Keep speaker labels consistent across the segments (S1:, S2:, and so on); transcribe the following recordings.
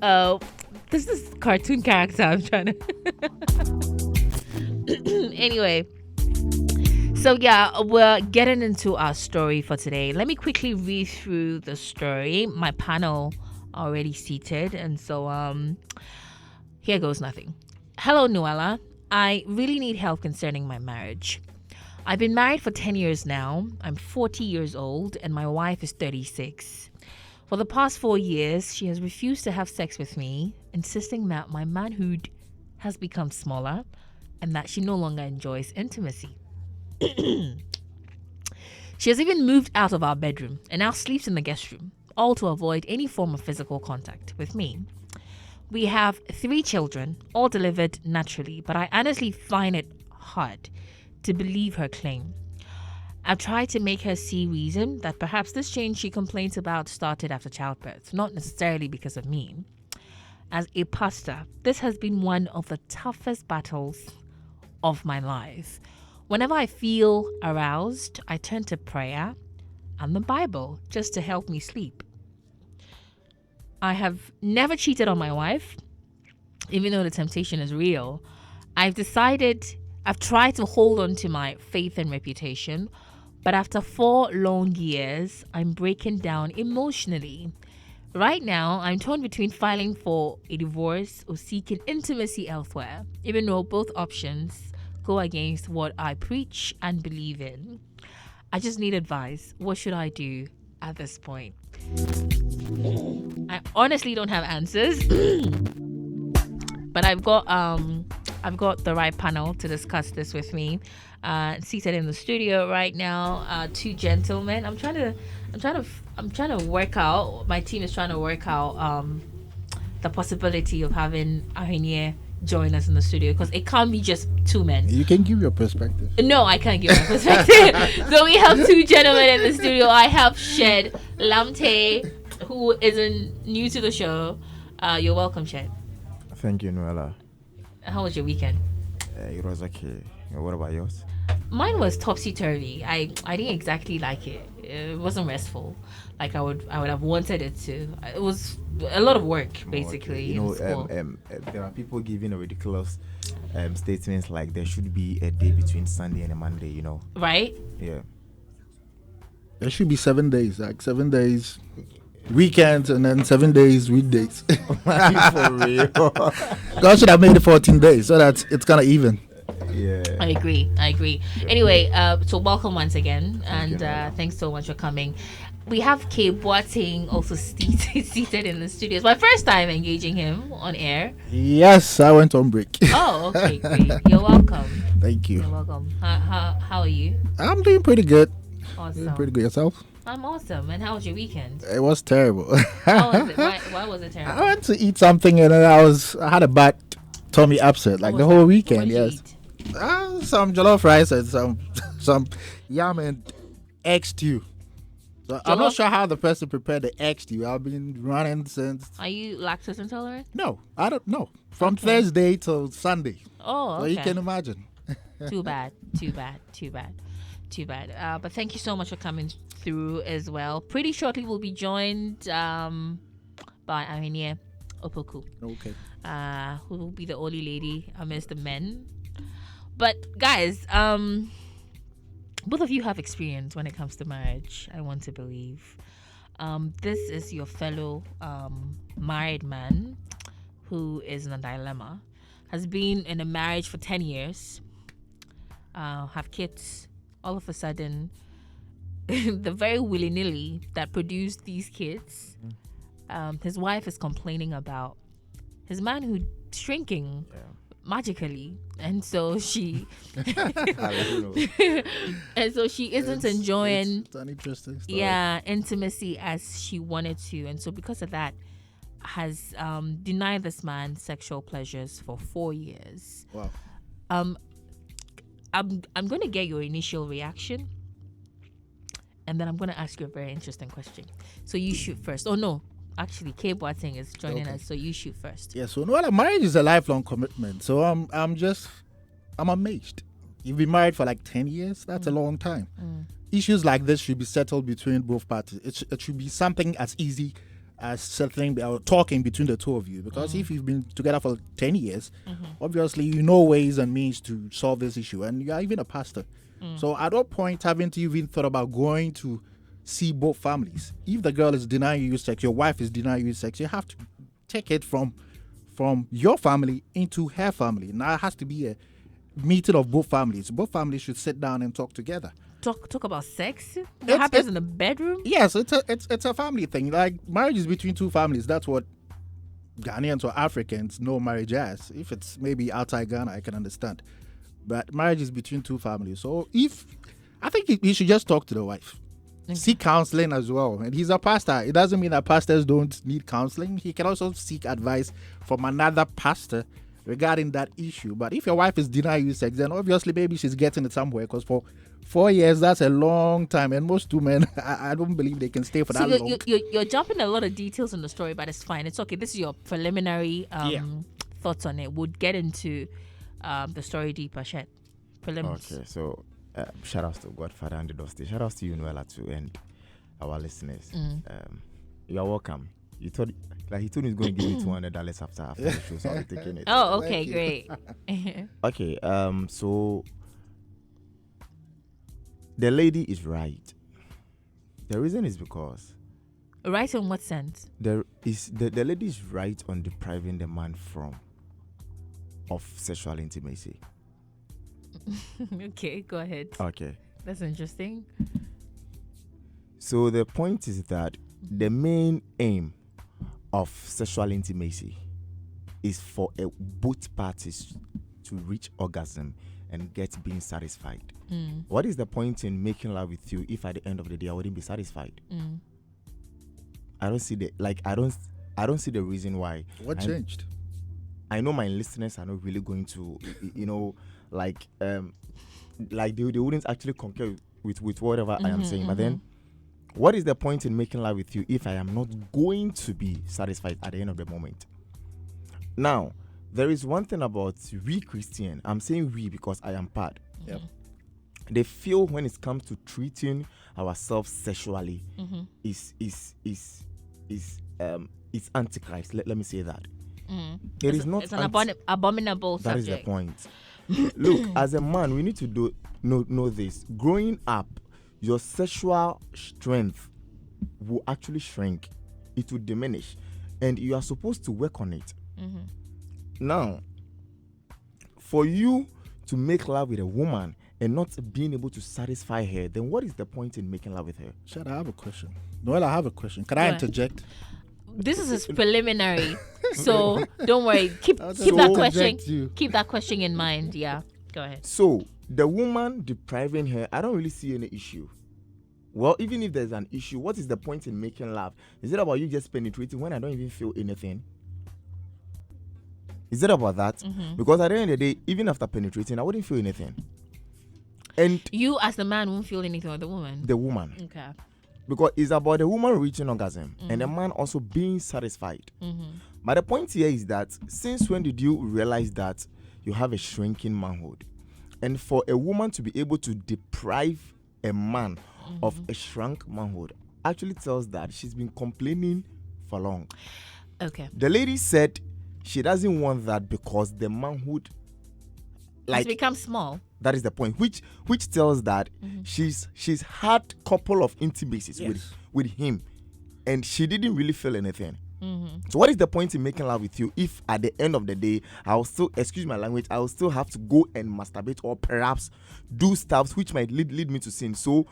S1: uh, this is cartoon character I'm trying to. Anyway, so yeah, we're getting into our story for today. Let me quickly read through the story. My panel are already seated, and so here goes nothing. Hello, Noella. I really need help concerning my marriage. I've been married for 10 years now. I'm 40 years old, and my wife is 36. For the past 4 years, she has refused to have sex with me, insisting that my manhood has become smaller and that she no longer enjoys intimacy. She has even moved out of our bedroom and now sleeps in the guest room, all to avoid any form of physical contact with me. We have 3 children, all delivered naturally, but I honestly find it hard to believe her claim. I've tried to make her see reason that perhaps this change she complains about started after childbirth, not necessarily because of me. As a pastor, this has been one of the toughest battles of my life. Whenever I feel aroused, I turn to prayer and the Bible just to help me sleep. I have never cheated on my wife, even though the temptation is real. I've tried to hold on to my faith and reputation, but after 4 long years, I'm breaking down emotionally. Right now, I'm torn between filing for a divorce or seeking intimacy elsewhere, even though both options go against what I preach and believe in. I just need advice. What should I do at this point? I honestly don't have answers, but I've got the right panel to discuss this with me. Seated in the studio right now, 2 gentlemen. I'm trying to work out. My team is trying to work out the possibility of having Ahinie join us in the studio, because it can't be just 2 men.
S2: You can give your perspective.
S1: No, I can't give my perspective. So we have 2 gentlemen in the studio. I have Shed Lamte, who isn't new to the show. You're welcome, Shed.
S3: Thank you, Noella.
S1: How was your weekend?
S3: It was okay. What about yours?
S1: Mine was topsy-turvy. I didn't exactly like it. It wasn't restful like I would have wanted it to. It was a lot of work, basically.
S3: Okay. There are people giving a ridiculous statements like there should be a day between Sunday and a Monday,
S1: Right?
S3: Yeah.
S2: There should be 7 days, like 7 days weekends and then 7 days weekdays.
S3: For real.
S2: God should have made it 14 days so that it's kind of even.
S3: Yeah.
S1: I agree. Anyway, so welcome once again,
S3: Thank
S1: and
S3: you,
S1: thanks so much for coming. We have K Boateng also seated in the studio. It's my first time engaging him on air.
S2: Yes, I went on break.
S1: Oh, okay, great. You're welcome.
S2: Thank you.
S1: You're welcome. How are you?
S2: I'm doing pretty good.
S1: Awesome.
S2: Doing pretty good. Yourself?
S1: I'm awesome. And how was your weekend?
S2: It was terrible.
S1: How was it? Why was it terrible?
S2: I went to eat something and then I had a bad tummy upset like the whole weekend. Yes. Some jollof rice and some yam and egg stew. So I'm not sure how the person prepared the egg stew. I've been running since.
S1: Are you lactose intolerant?
S2: No, I don't know. From Thursday till Sunday.
S1: Oh, okay.
S2: So you can imagine.
S1: Too bad. But thank you so much for coming through as well. Pretty shortly we'll be joined by Ahinie Opoku.
S2: Okay.
S1: Who will be the only lady amidst the men. But guys, both of you have experience when it comes to marriage, I want to believe. This is your fellow married man who is in a dilemma, has been in a marriage for 10 years, have kids. All of a sudden, the very willy-nilly that produced these kids, his wife is complaining about his manhood shrinking magically, and so she isn't enjoying
S2: it's an interesting story.
S1: Intimacy as she wanted to, and so because of that has denied this man sexual pleasures for 4 years.
S2: Wow.
S1: I'm going to get your initial reaction, and then I'm going to ask you a very interesting question. So you shoot first. Oh no, actually, K Boateng is joining us, so you shoot first.
S2: Yeah. So marriage is a lifelong commitment. So I'm amazed. You've been married for like 10 years. That's a long time. Issues like this should be settled between both parties. It should be something as easy as settling or talking between the two of you. Because if you've been together for 10 years, obviously you know ways and means to solve this issue, and you are even a pastor. So at what point haven't you even thought about going to see both families? If the girl is denying you sex, your wife is denying you sex, you have to take it from your family into her family. Now it has to be a meeting of both families. Both families should sit down and talk together.
S1: Talk about sex? What happens in the bedroom?
S2: Yes, it's a family thing. Like, marriage is between two families. That's what Ghanaians or Africans know marriage as. If it's maybe outside Ghana, I can understand. But marriage is between two families. So I think he should just talk to the wife. Okay. Seek counseling as well. And he's a pastor. It doesn't mean that pastors don't need counseling. He can also seek advice from another pastor regarding that issue. But if your wife is denying you sex, then obviously maybe she's getting it somewhere, because for 4 years, that's a long time, and most women, I don't believe they can stay for that long.
S1: You're jumping a lot of details in the story, but it's fine. It's okay. This is your preliminary thoughts on it. We'll get into the story deeper. Shed prelims.
S3: Okay, so shout outs to Godfather and the Dusty. Shout outs to you, Noella, too, and our listeners. You are welcome. You thought, like, he told me he's going to give me $200 after the show, so I'll be taking it.
S1: Oh, okay, great.
S3: Okay, so the lady is right. The reason is because
S1: right in what sense?
S3: The lady is right on depriving the man of sexual intimacy.
S1: Okay, go ahead.
S3: Okay,
S1: that's interesting.
S3: So the point is that the main aim of sexual intimacy is for both parties to reach orgasm and get being satisfied. What is the point in making love with you if at the end of the day I wouldn't be satisfied? I don't see I don't see the reason why.
S2: What changed?
S3: I know my listeners are not really going to, like they wouldn't actually concur with whatever I am saying. But then, what is the point in making love with you if I am not going to be satisfied at the end of the moment? Now, there is one thing about we Christian. I'm saying we because I am part.
S2: Yep.
S3: They feel when it comes to treating ourselves sexually is antichrist. Let me say that.
S1: It's an abominable
S3: that
S1: subject.
S3: That is the point. Look, as a man, we need to know this. Growing up, your sexual strength will actually shrink. It will diminish. And you are supposed to work on it. Now, for you to make love with a woman and not being able to satisfy her, then what is the point in making love with her?
S2: Shad, I have a question. Noel, I have a question. Can I interject?
S1: This is his preliminary, so don't worry. Keep that question in mind. Yeah, go ahead.
S3: So the woman depriving her, I don't really see any issue. Well, even if there's an issue, what is the point in making love? Is it about you just penetrating when I don't even feel anything? Is it about that? Because at the end of the day, even after penetrating, I wouldn't feel anything. And
S1: you as the man won't feel anything with the woman?
S3: The woman.
S1: Okay.
S3: Because it's about the woman reaching orgasm and the man also being satisfied. But the point here is that since when did you realize that you have a shrinking manhood? And for a woman to be able to deprive a man of a shrunk manhood actually tells that she's been complaining for long.
S1: Okay.
S3: The lady said she doesn't want that because the manhood
S1: has become small.
S3: That is the point, which tells that she's had couple of intimacies with him, and she didn't really feel anything. So what is the point in making love with you if at the end of the day I'll still, excuse my language, I'll still have to go and masturbate or perhaps do stuff which might lead me to sin? So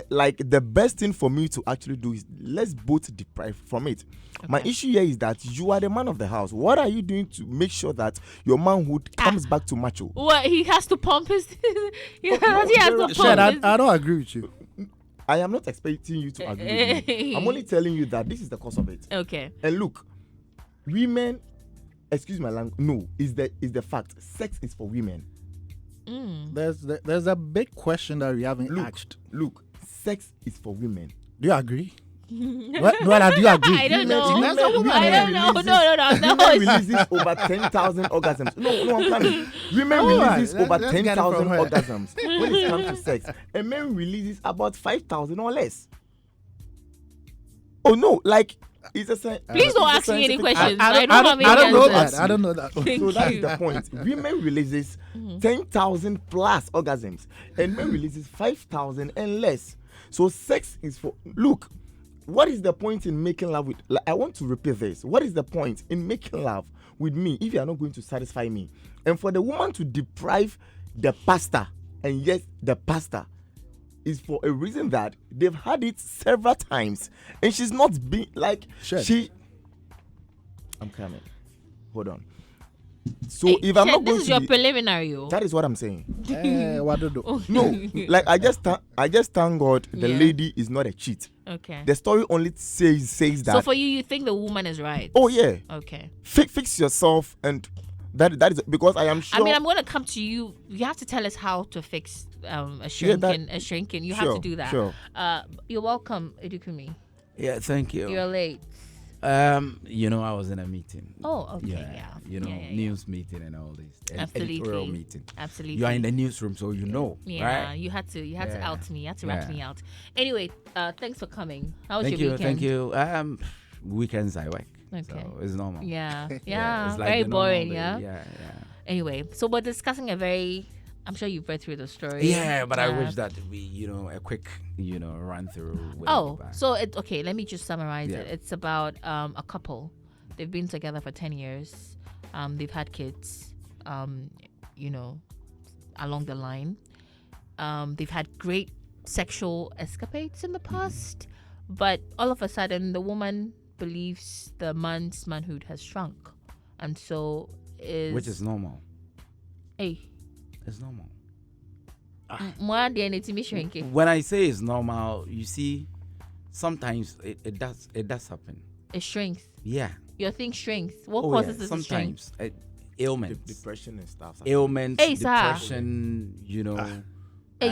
S3: like the best thing for me to actually do is let's both deprive from it. Okay. My issue here is that you are the man of the house. What are you doing to make sure that your manhood comes back to macho?
S1: Well, he has to pump his he has to pump
S2: I don't agree with you.
S3: I am not expecting you to agree with me. I'm only telling you that this is the cause of it.
S1: Okay.
S3: And look, women, excuse my language, no, is the fact. Sex is for women.
S2: There's a big question that we haven't asked.
S3: Look, sex is for women.
S2: Do you agree? Well, do you agree?
S1: I don't know.
S2: I don't
S1: know. No.
S3: Women releases over 10,000 orgasms. No, I'm coming. Women releases over 10,000 orgasms when it comes to sex. And men releases about 5,000 or less. Oh no, like It's a
S1: Please don't ask me any questions.
S2: I
S1: don't have any
S2: don't know
S1: answers.
S2: that. I don't know that.
S1: Thank
S3: So that's
S1: you.
S3: the point. Women releases 10,000 plus orgasms, and men releases 5,000 and less. So sex is for. Look, what is the point in making love with? Like, I want to repeat this. What is the point in making love with me if you are not going to satisfy me? And for the woman to deprive the pastor, and yes, the pastor is for a reason that they've had it several times, and she's not being like
S2: Sure.
S3: I'm coming. Hold on. So if I'm not going
S1: this is
S3: to
S1: your
S3: be,
S1: preliminary.
S3: that is what I'm saying.
S2: What do do?
S3: No, like I just thank God the
S1: Yeah.
S3: lady is not a cheat.
S1: Okay.
S3: The story only says that.
S1: So for you think the woman is right?
S3: Oh yeah,
S1: Okay.
S3: fix yourself, and that is because I am sure.
S1: I mean, I'm going to come to you. You have to tell us how to fix a shrinking. You have to do that.
S3: Sure.
S1: You're welcome, Edukumi.
S4: Yeah, thank you.
S1: You're late.
S4: I was in a meeting.
S1: Oh, okay, yeah.
S4: News meeting and all this.
S1: Absolutely.
S4: Editorial meeting.
S1: Absolutely.
S4: You are in the newsroom, so you know,
S1: Yeah,
S4: right?
S1: you had to
S4: Yeah.
S1: out me. You had to rat
S4: Yeah.
S1: me out. Anyway, thanks for coming. How was
S4: Thank
S1: your
S4: you,
S1: weekend?
S4: thank you. Weekends I work,
S1: Okay.
S4: so it's normal.
S1: Yeah, yeah,
S4: Yeah, it's like
S1: very
S4: the normal
S1: boring.
S4: day.
S1: Yeah.
S4: Yeah.
S1: Anyway, so we're discussing a very. I'm sure you've read through the story.
S4: Yeah, but I wish that we, a quick, run through.
S1: So okay. Let me just summarize
S4: Yeah.
S1: it. It's about a couple. They've been together for 10 years. They've had kids. Along the line. They've had great sexual escapades in the past, but all of a sudden, the woman believes the man's manhood has shrunk, and so
S4: which is normal.
S1: Hey.
S4: It's normal.
S1: More than anything shrinking.
S4: When I say it's normal, you see, sometimes it does happen.
S1: It shrinks.
S4: Yeah.
S1: Your thing shrinks. What
S4: Oh,
S1: causes
S4: yeah.
S1: it to shrink?
S4: Sometimes ailments,
S3: depression and stuff.
S4: ailments,
S1: Hey, sir.
S4: depression.
S1: Hey.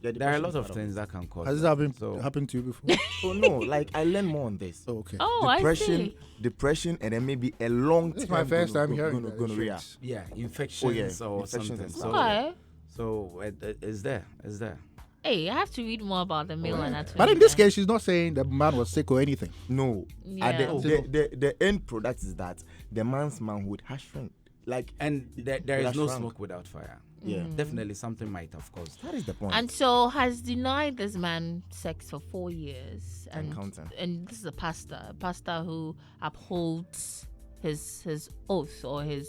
S4: There are a lot of things that can cause.
S2: Has
S4: that.
S2: this
S4: So-
S2: happened to you before?
S3: Oh no, like I learned more on this.
S2: Oh, okay.
S1: Oh, I see.
S3: Depression, and then maybe a long.
S2: This is my first time hearing that.
S3: gonorrhea.
S2: It's-
S4: Yeah, infections
S3: Oh, yeah,
S4: or
S3: infections
S4: something.
S3: and
S4: So,
S3: stuff.
S1: Okay.
S4: so it's there. It's there.
S1: Hey, I have to read more about the male anatomy.
S2: But in this
S1: then.
S2: case, she's not saying the man was sick or anything.
S3: No,
S1: Yeah.
S3: the end product is that the man's manhood has shrunk. Like,
S4: And there
S3: It
S4: is
S3: has
S4: no
S3: shrunk.
S4: smoke without fire.
S3: yeah,
S4: Definitely something might have caused.
S3: that is the point.
S1: And so has denied this man sex for 4 years,
S3: And counting.
S1: And this is a pastor who upholds his oath or his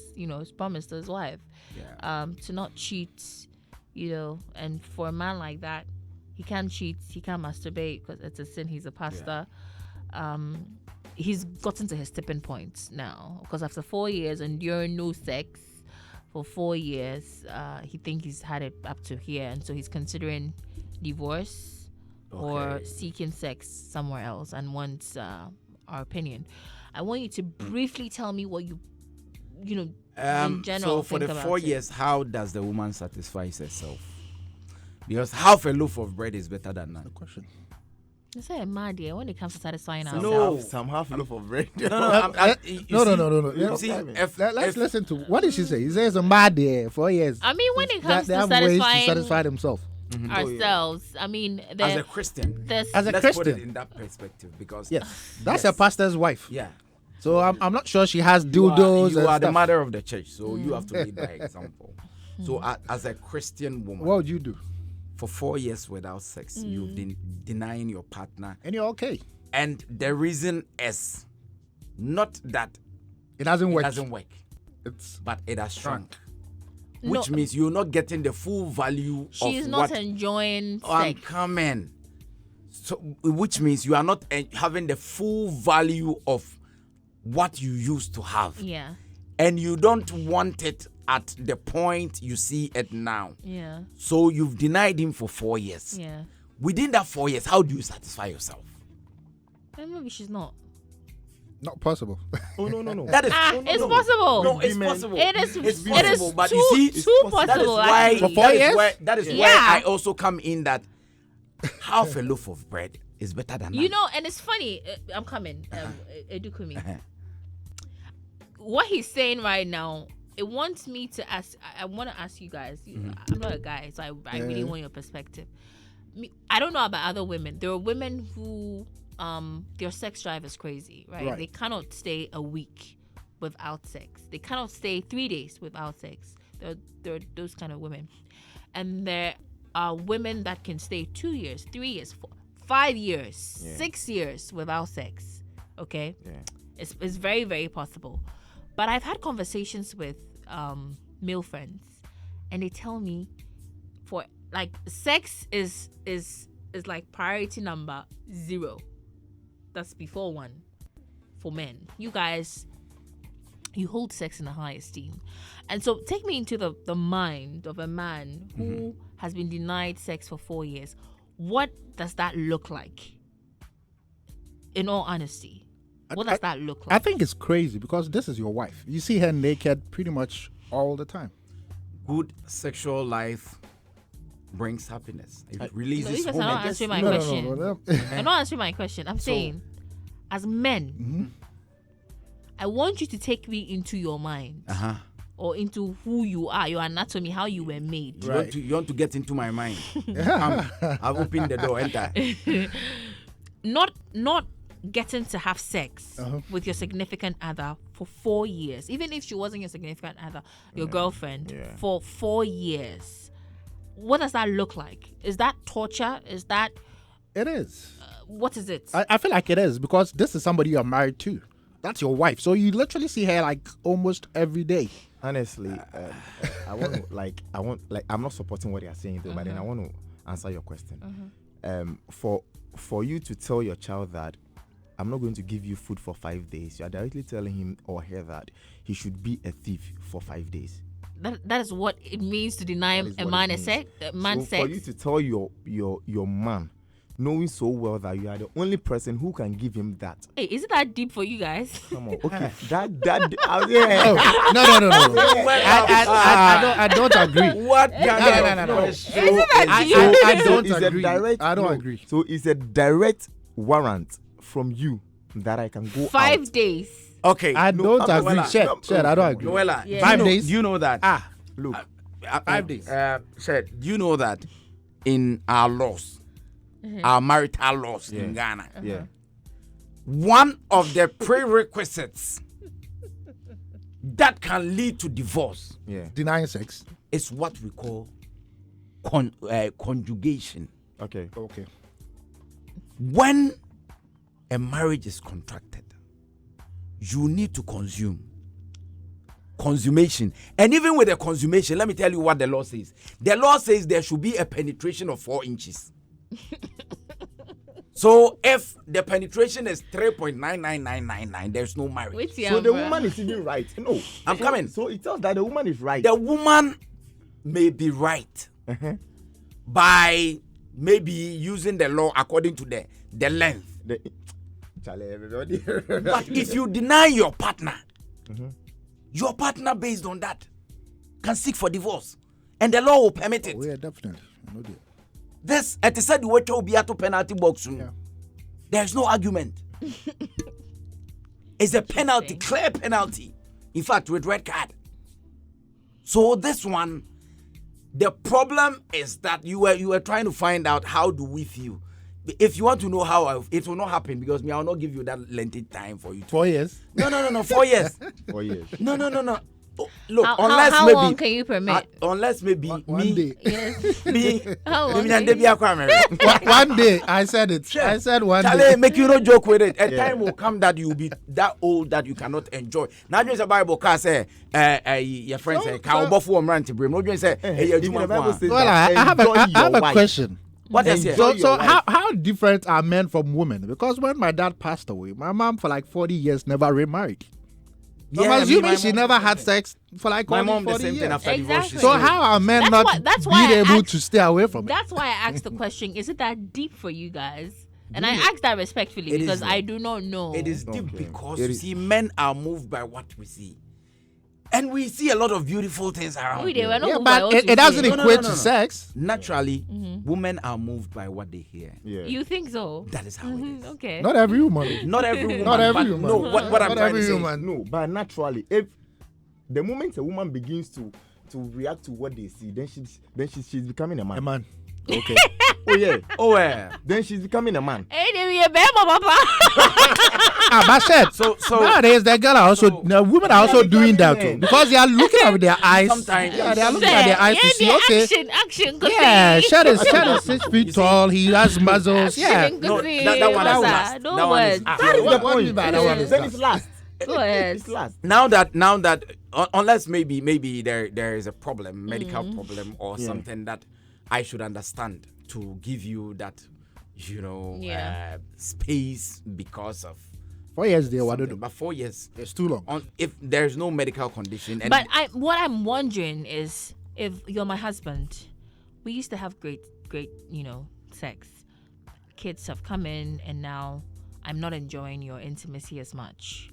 S1: promise to his wife,
S4: Yeah.
S1: to not cheat, and for a man like that, he can't cheat, he can't masturbate because it's a sin. He's a pastor. He's gotten to his tipping point now because after 4 years enduring no sex for 4 years, he thinks he's had it up to here, and so he's considering divorce or
S4: Okay.
S1: seeking sex somewhere else, and wants our opinion. I want you to briefly tell me what you in general
S4: So for
S1: think
S4: the
S1: about
S4: 4
S1: it.
S4: years, how does the woman satisfy herself? Because half a loaf of bread is better than none.
S2: Question.
S1: Is that mad here when it comes to satisfying ourselves?
S4: No.
S3: some half loaf of bread.
S4: No. You
S2: No.
S4: You see,
S2: Let's listen to what did she say? He says a mad there 4 years.
S1: I mean, when it comes
S2: They
S1: to
S2: have ways to
S1: satisfying
S2: satisfy themselves.
S1: ourselves, I mean,
S4: as a Christian,
S1: there's
S2: As a
S4: let's put it
S2: Christian.
S4: in that perspective because
S2: Yes, that's
S4: Yes.
S2: a pastor's wife.
S4: yeah,
S2: So I'm not sure she has
S4: you
S2: dildos
S4: are
S2: and
S4: the
S2: stuff.
S4: mother of the church, so you have to lead by example. So as a Christian woman,
S2: What would you do?
S4: for 4 years without sex, you've been denying your partner,
S2: And you're okay.
S4: and the reason is not that
S2: It hasn't
S4: it
S2: worked.
S4: doesn't work,
S2: It's
S4: but it has shrunk,
S1: No.
S4: which means you're not getting the full value
S1: she's
S4: of
S1: not
S4: what
S1: enjoying
S4: I'm
S1: sex.
S4: coming. So, which means you are not having the full value of what you used to have,
S1: Yeah,
S4: and you don't want it at the point you see it now.
S1: yeah,
S4: So you've denied him for 4 years.
S1: yeah.
S4: Within that 4 years, how do you satisfy yourself?
S1: And maybe she's not.
S2: not possible.
S3: Oh no.
S4: That is
S1: It's possible.
S4: No, it's
S3: Women-
S4: possible.
S1: It is.
S4: It's
S1: It is
S4: possible, but
S1: too,
S4: you see,
S1: too
S4: that is
S1: possible.
S4: why
S1: actually.
S2: For 4 years?
S4: that is why
S1: Yeah.
S4: I also come in that half a loaf of bread is better than none.
S1: And it's funny. I'm coming. Edukumi. What he's saying right now, it wants me to ask. I want to ask you guys. I'm not a guy, so I really want your perspective. I don't know about other women. There are women who their sex drive is crazy, right? They cannot stay a week without sex. They cannot stay 3 days without sex. There are those kind of women. And there are women that can stay 2 years, 3 years, 5 years, 6 years without sex. Okay?
S3: Yeah.
S1: It's very, very possible. But I've had conversations with male friends, and they tell me for like sex is like priority number 0. That's before 1 for men. You guys, you hold sex in a high esteem. And so take me into the mind of a man who has been denied sex for 4 years. What does that look like? In all honesty, what does that look like?
S2: I think it's crazy because this is your wife. You see her naked pretty much all the time.
S4: Good sexual life brings happiness. It releases
S1: you guys are not
S4: hormones.
S1: answering my question. You're not answering my question. I'm saying, as men, I want you to take me into your mind. Or into who you are, your anatomy, how you were made.
S4: You want to get into my mind. I've opened the door, enter.
S1: Not getting to have sex with your significant other for 4 years, even if she wasn't your significant other, your girlfriend, for 4 years. What does that look like? Is that torture? Is that...
S2: It is.
S1: What is it?
S2: I feel like it is because this is somebody you're married to. That's your wife. So you literally see her like almost every day.
S3: Honestly, I'm not supporting what you're saying though, but then I want to answer your question. For you to tell your child that I'm not going to give you food for 5 days, you are directly telling him or her that he should be a thief for 5 days.
S1: That is what it means to deny a man sex.
S3: For you to tell your man, knowing so well that you are the only person who can give him that.
S1: Hey, is it that deep for you guys?
S3: Come on, okay, that.
S2: No. I don't agree.
S4: What?
S2: No. I don't agree. I don't agree.
S3: So it's a direct warrant from you that I can go
S1: 5 days.
S4: Okay.
S2: I don't agree. Shed, I don't agree.
S4: Noella,
S1: Yeah.
S2: 5 days.
S4: Do you know that?
S3: Look,
S2: 5 days.
S4: Shed, do you know that in our laws, our marital laws in Ghana,
S3: yeah.
S4: one of the prerequisites that can lead to divorce
S2: Denying sex.
S4: is what we call conjugation.
S3: Okay.
S4: When a marriage is contracted, you need to consummation. And even with the consummation, let me tell you what the law says. The law says there should be a penetration of 4 inches. So if the penetration is 3.99999, there's no marriage.
S3: So the woman is even right. No,
S4: I'm coming.
S3: So it tells that the woman is right.
S4: The woman may be right by maybe using the law according to the length. But if you deny your partner, your partner based on that can seek for divorce, and the law will permit it.
S2: Oh, yeah, definitely. No deal.
S4: This, at the side, what will be at the penalty box. There's no argument. It's a penalty, clear penalty. In fact, with red card. So this one, the problem is that you were trying to find out how do we feel. If you want to know how, it will not happen because I will not give you that lengthy time for you.
S2: 4 years.
S4: No. 4 years.
S3: 4 years.
S4: No. Oh, look,
S1: how
S4: maybe
S1: long can you permit?
S4: Unless maybe
S2: One day.
S1: Yes.
S4: me.
S1: How long?
S4: and Debbie are coming.
S2: One day. I said it. I said one
S4: Charlie,
S2: day.
S4: make you no joke with it. A time will come that you'll be that old that you cannot enjoy. Now, just a Bible can say, your friend say, "Can we for run to bring?" No, just say, "Hey, you
S2: Well, I have a question.
S4: What is it?
S2: So how different are men from women? Because when my dad passed away, my mom for like 40 years never remarried. So I'm assuming she never had sex for like
S4: my mom
S2: 40
S4: the same
S2: years.
S4: thing after
S1: Exactly.
S4: divorce.
S2: So how are men
S1: That's why
S2: being
S1: I
S2: able
S1: asked-
S2: to stay away from it?
S1: That's why I asked the question, is it that deep for you guys? And I asked that respectfully
S4: It
S1: because
S4: is.
S1: I do not know.
S4: It is deep
S3: Okay.
S4: because
S3: It
S4: you
S3: is-
S4: see, men are moved by what we see, and we see a lot of beautiful things around.
S1: We were not
S2: Yeah,
S1: moved by
S2: but
S1: what
S2: it
S1: you
S2: doesn't
S1: see.
S4: No, no,
S2: equate
S4: no,
S2: to
S4: no.
S2: sex.
S4: Naturally, women are moved by what they hear.
S3: Yeah.
S1: You think so?
S4: That is how it is.
S1: Okay.
S2: Not every woman.
S4: Not every woman.
S2: Not every
S4: but
S2: woman.
S4: No, what I'm
S2: Not
S4: trying
S2: every
S4: to say.
S2: woman.
S3: No, but naturally, if the moment a woman begins to react to what they see, then she's becoming a man.
S2: A man. Okay.
S3: Oh yeah.
S4: Oh yeah.
S3: Then she's becoming a man.
S1: Hey, there be a baby, papa.
S2: But said,
S4: So
S2: nowadays that girl are also women are also doing that too, because they are looking at their eyes.
S4: Sometimes-
S2: yeah, they are looking at their eyes to see. Okay,
S1: Action.
S2: yeah, Shed is 6 feet tall. He has muscles. Yeah.
S4: No, that one is last.
S1: No
S4: That one is
S1: words.
S4: last.
S3: That is the
S2: what
S3: point.
S2: do you mean by that one is
S3: Then
S2: last?
S3: it's last.
S1: Go ahead.
S3: It's last.
S4: Now that unless maybe there is a problem, medical problem or something that I should understand to give you that, space because of
S2: 4 years there, what do
S4: something.
S2: do?
S4: But 4 years,
S2: It's too long.
S4: if there's no medical condition, and
S1: But what I'm wondering is, if you're my husband, we used to have great, sex. Kids have come in, and now I'm not enjoying your intimacy as much.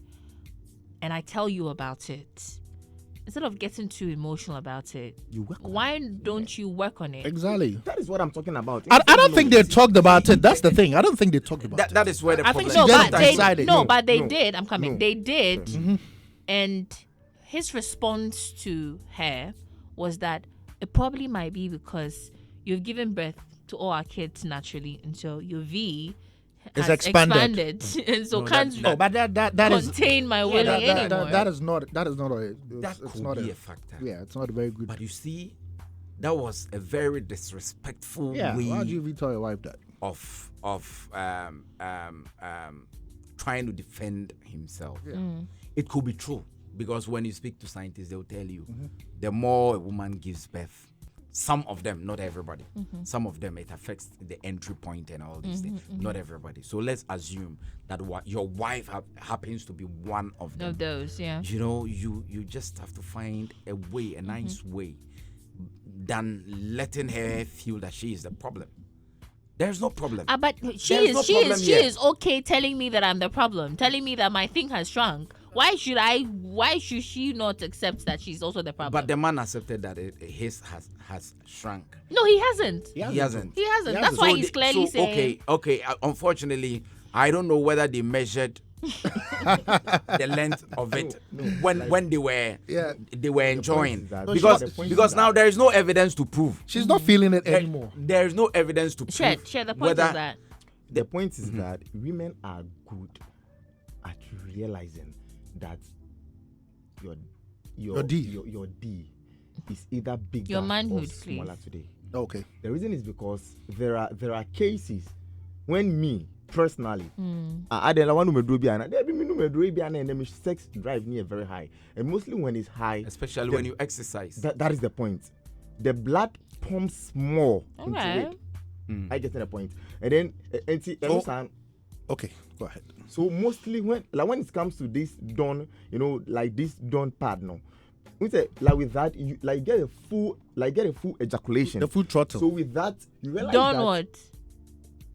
S1: And I tell you about it. Instead of getting too emotional about it,
S3: You work on
S1: why don't you work on it?
S2: Exactly.
S3: That is what I'm talking about.
S2: I don't think they talked about it. That's the thing. I don't think they talked about it.
S4: that is where the
S2: I
S4: problem
S2: think
S1: No,
S2: she
S4: is.
S2: just
S1: but they
S2: decided.
S1: no,
S2: No,
S1: but they
S3: no,
S1: did. I'm coming.
S3: no.
S1: They did, and his response to her was that it probably might be because you've given birth to all our kids naturally, and so your V
S2: It's
S1: has
S2: expanded.
S1: and so
S4: No,
S1: can't
S2: No, but that is
S1: contain my willing anymore.
S2: that is not a
S4: That
S2: it's
S4: could
S2: not
S4: be
S2: a
S4: a factor.
S2: yeah, it's not a very good.
S4: But you see, that was a very disrespectful
S2: Yeah,
S4: way
S2: why would you even tell your wife that?
S4: of trying to defend himself. It could be true, because when you speak to scientists, they'll tell you the more a woman gives birth, some of them, not everybody, some of them, it affects the entry point and all these things. Not everybody. So let's assume that your wife happens to be one of them.
S1: Of those, yeah.
S4: You just have to find a way, a nice way, than letting her feel that she is the problem. There's no problem.
S1: But she
S4: There's no problem
S1: she
S4: here.
S1: is okay telling me that I'm the problem, telling me that my thing has shrunk. Why should she not accept that she's also the problem?
S4: But the man accepted that his has shrunk.
S1: No, he hasn't.
S4: He hasn't.
S1: He hasn't.
S2: Yeah,
S1: That's
S2: so
S1: why he's clearly saying.
S4: Okay. Unfortunately, I don't know whether they measured the length of it when they were enjoying,
S3: is that-
S4: because now there is no evidence to prove.
S2: She's not feeling it anymore.
S4: There is no evidence to prove.
S1: Share the point
S4: whether
S1: of that.
S3: The point is that women are good at realizing that your
S2: D.
S3: your D is either bigger
S1: Your manhood,
S3: or smaller
S1: please.
S3: today.
S2: Okay.
S3: The reason is because there are cases when me personally, I don't want to do and then sex drive me very high, and mostly when it's high,
S4: especially when you exercise.
S3: that is the point. The blood pumps more into
S1: Okay.
S3: it. I get to the point, and then
S2: Okay. Go ahead.
S3: so mostly when it comes to this dawn, like this dawn pad now, we say like with that you get a full ejaculation.
S2: The food throttle.
S3: So with that you realize
S1: Don't
S3: that
S1: what?